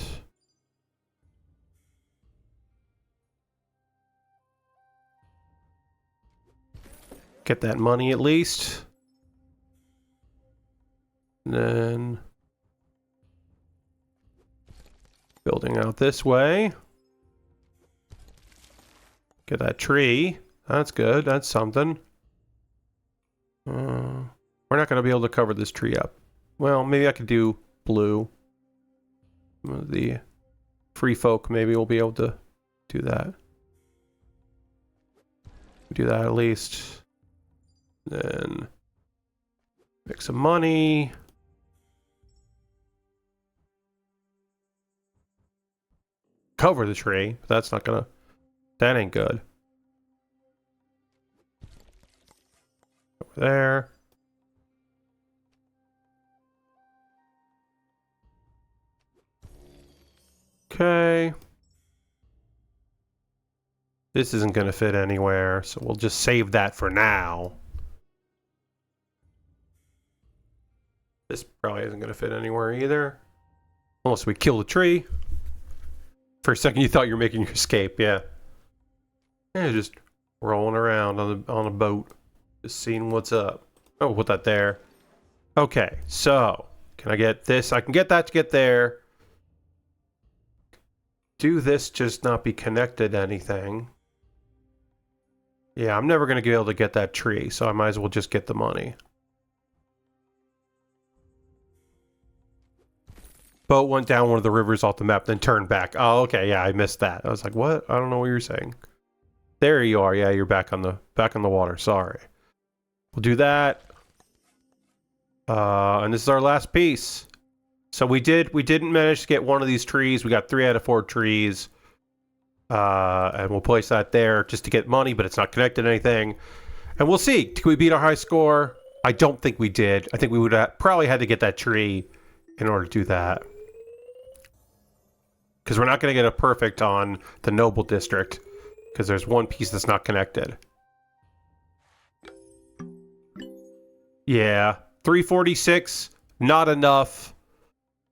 [SPEAKER 1] Get that money at least. And then building out this way. Get that tree. That's good. That's something. We're not going to be able to cover this tree up. Well, maybe I could do blue. The free folk maybe will be able to do that. Do that at least. Then make some money. Cover the tree, but that's not gonna... That ain't good. Over there. Okay. This isn't going to fit anywhere, so we'll just save that for now. This probably isn't going to fit anywhere either. Unless we kill the tree. For a second you thought you were making your escape, yeah. Yeah, just rolling around on a boat. Just seeing what's up. Oh, we'll put that there. Okay, so can I get this? I can get that to get there. Do this just not be connected to anything? Yeah, I'm never going to be able to get that tree, so I might as well just get the money. Boat went down one of the rivers off the map, then turned back. Oh, okay, yeah, I missed that. I was like, what? I don't know what you're saying. There you are. Yeah, you're back on the water. Sorry. We'll do that. And this is our last piece. So we didn't manage to get one of these trees. We got 3 out of 4 trees. And we'll place that there just to get money, but it's not connected to anything. And we'll see. Did we beat our high score? I don't think we did. I think we would have probably had to get that tree in order to do that. Because we're not going to get a perfect on the Noble District. Because there's one piece that's not connected. Yeah. 346. Not enough.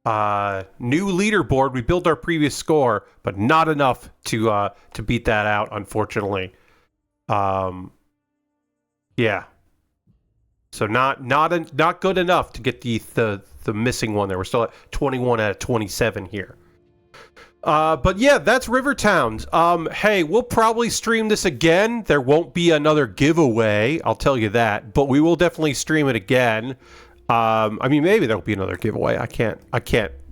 [SPEAKER 1] New leaderboard. We built our previous score, but not enough to beat that out, unfortunately. Yeah. So not good enough to get the missing one there. We're still at 21 out of 27 here. But yeah, that's Rivertowns. Hey, we'll probably stream this again. There won't be another giveaway, I'll tell you that, but we will definitely stream it again. I mean, maybe there'll be another giveaway. I can't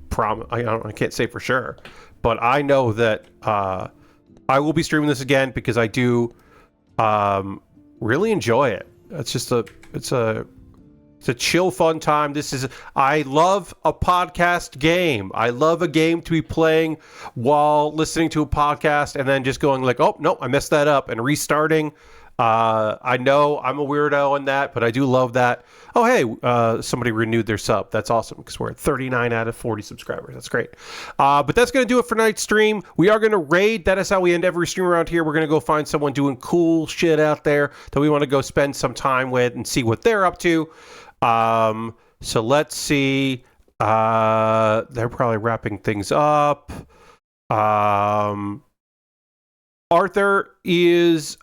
[SPEAKER 1] promise. I can't say for sure, but I know that I will be streaming this again because I do really enjoy it. It's a chill, fun time. I love a podcast game. I love a game to be playing while listening to a podcast and then just going like, oh, no, I messed that up and restarting. I know I'm a weirdo in that, but I do love that. Oh, hey, somebody renewed their sub. That's awesome because we're at 39 out of 40 subscribers. That's great. But that's going to do it for tonight's stream. We are going to raid. That is how we end every stream around here. We're going to go find someone doing cool shit out there that we want to go spend some time with and see what they're up to. So let's see. They're probably wrapping things up. Arthur is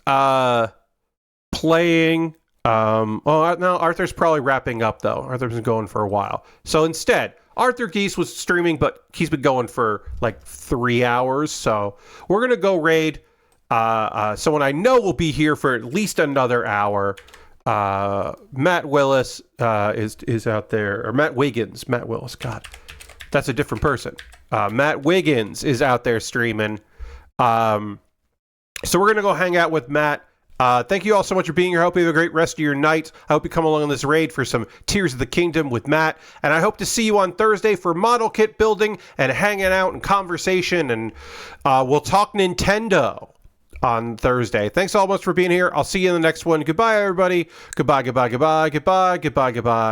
[SPEAKER 1] playing. No, Arthur's probably wrapping up though. Arthur's been going for a while. So instead, Arthur Geese was streaming, but he's been going for like 3 hours. So we're gonna go raid someone I know will be here for at least another hour. Matt Willis is out there, or Matt Wiggins. Matt Willis, God, that's a different person. Matt Wiggins is out there streaming. So we're gonna go hang out with Matt. Thank you all so much for being here. I hope you have a great rest of your night. I hope you come along on this raid for some Tears of the Kingdom with Matt. And I hope to see you on Thursday for model kit building and hanging out and conversation. And we'll talk Nintendo on Thursday. Thanks all much for being here. I'll see you in the next one. Goodbye, everybody. Goodbye, goodbye, goodbye, goodbye, goodbye, goodbye.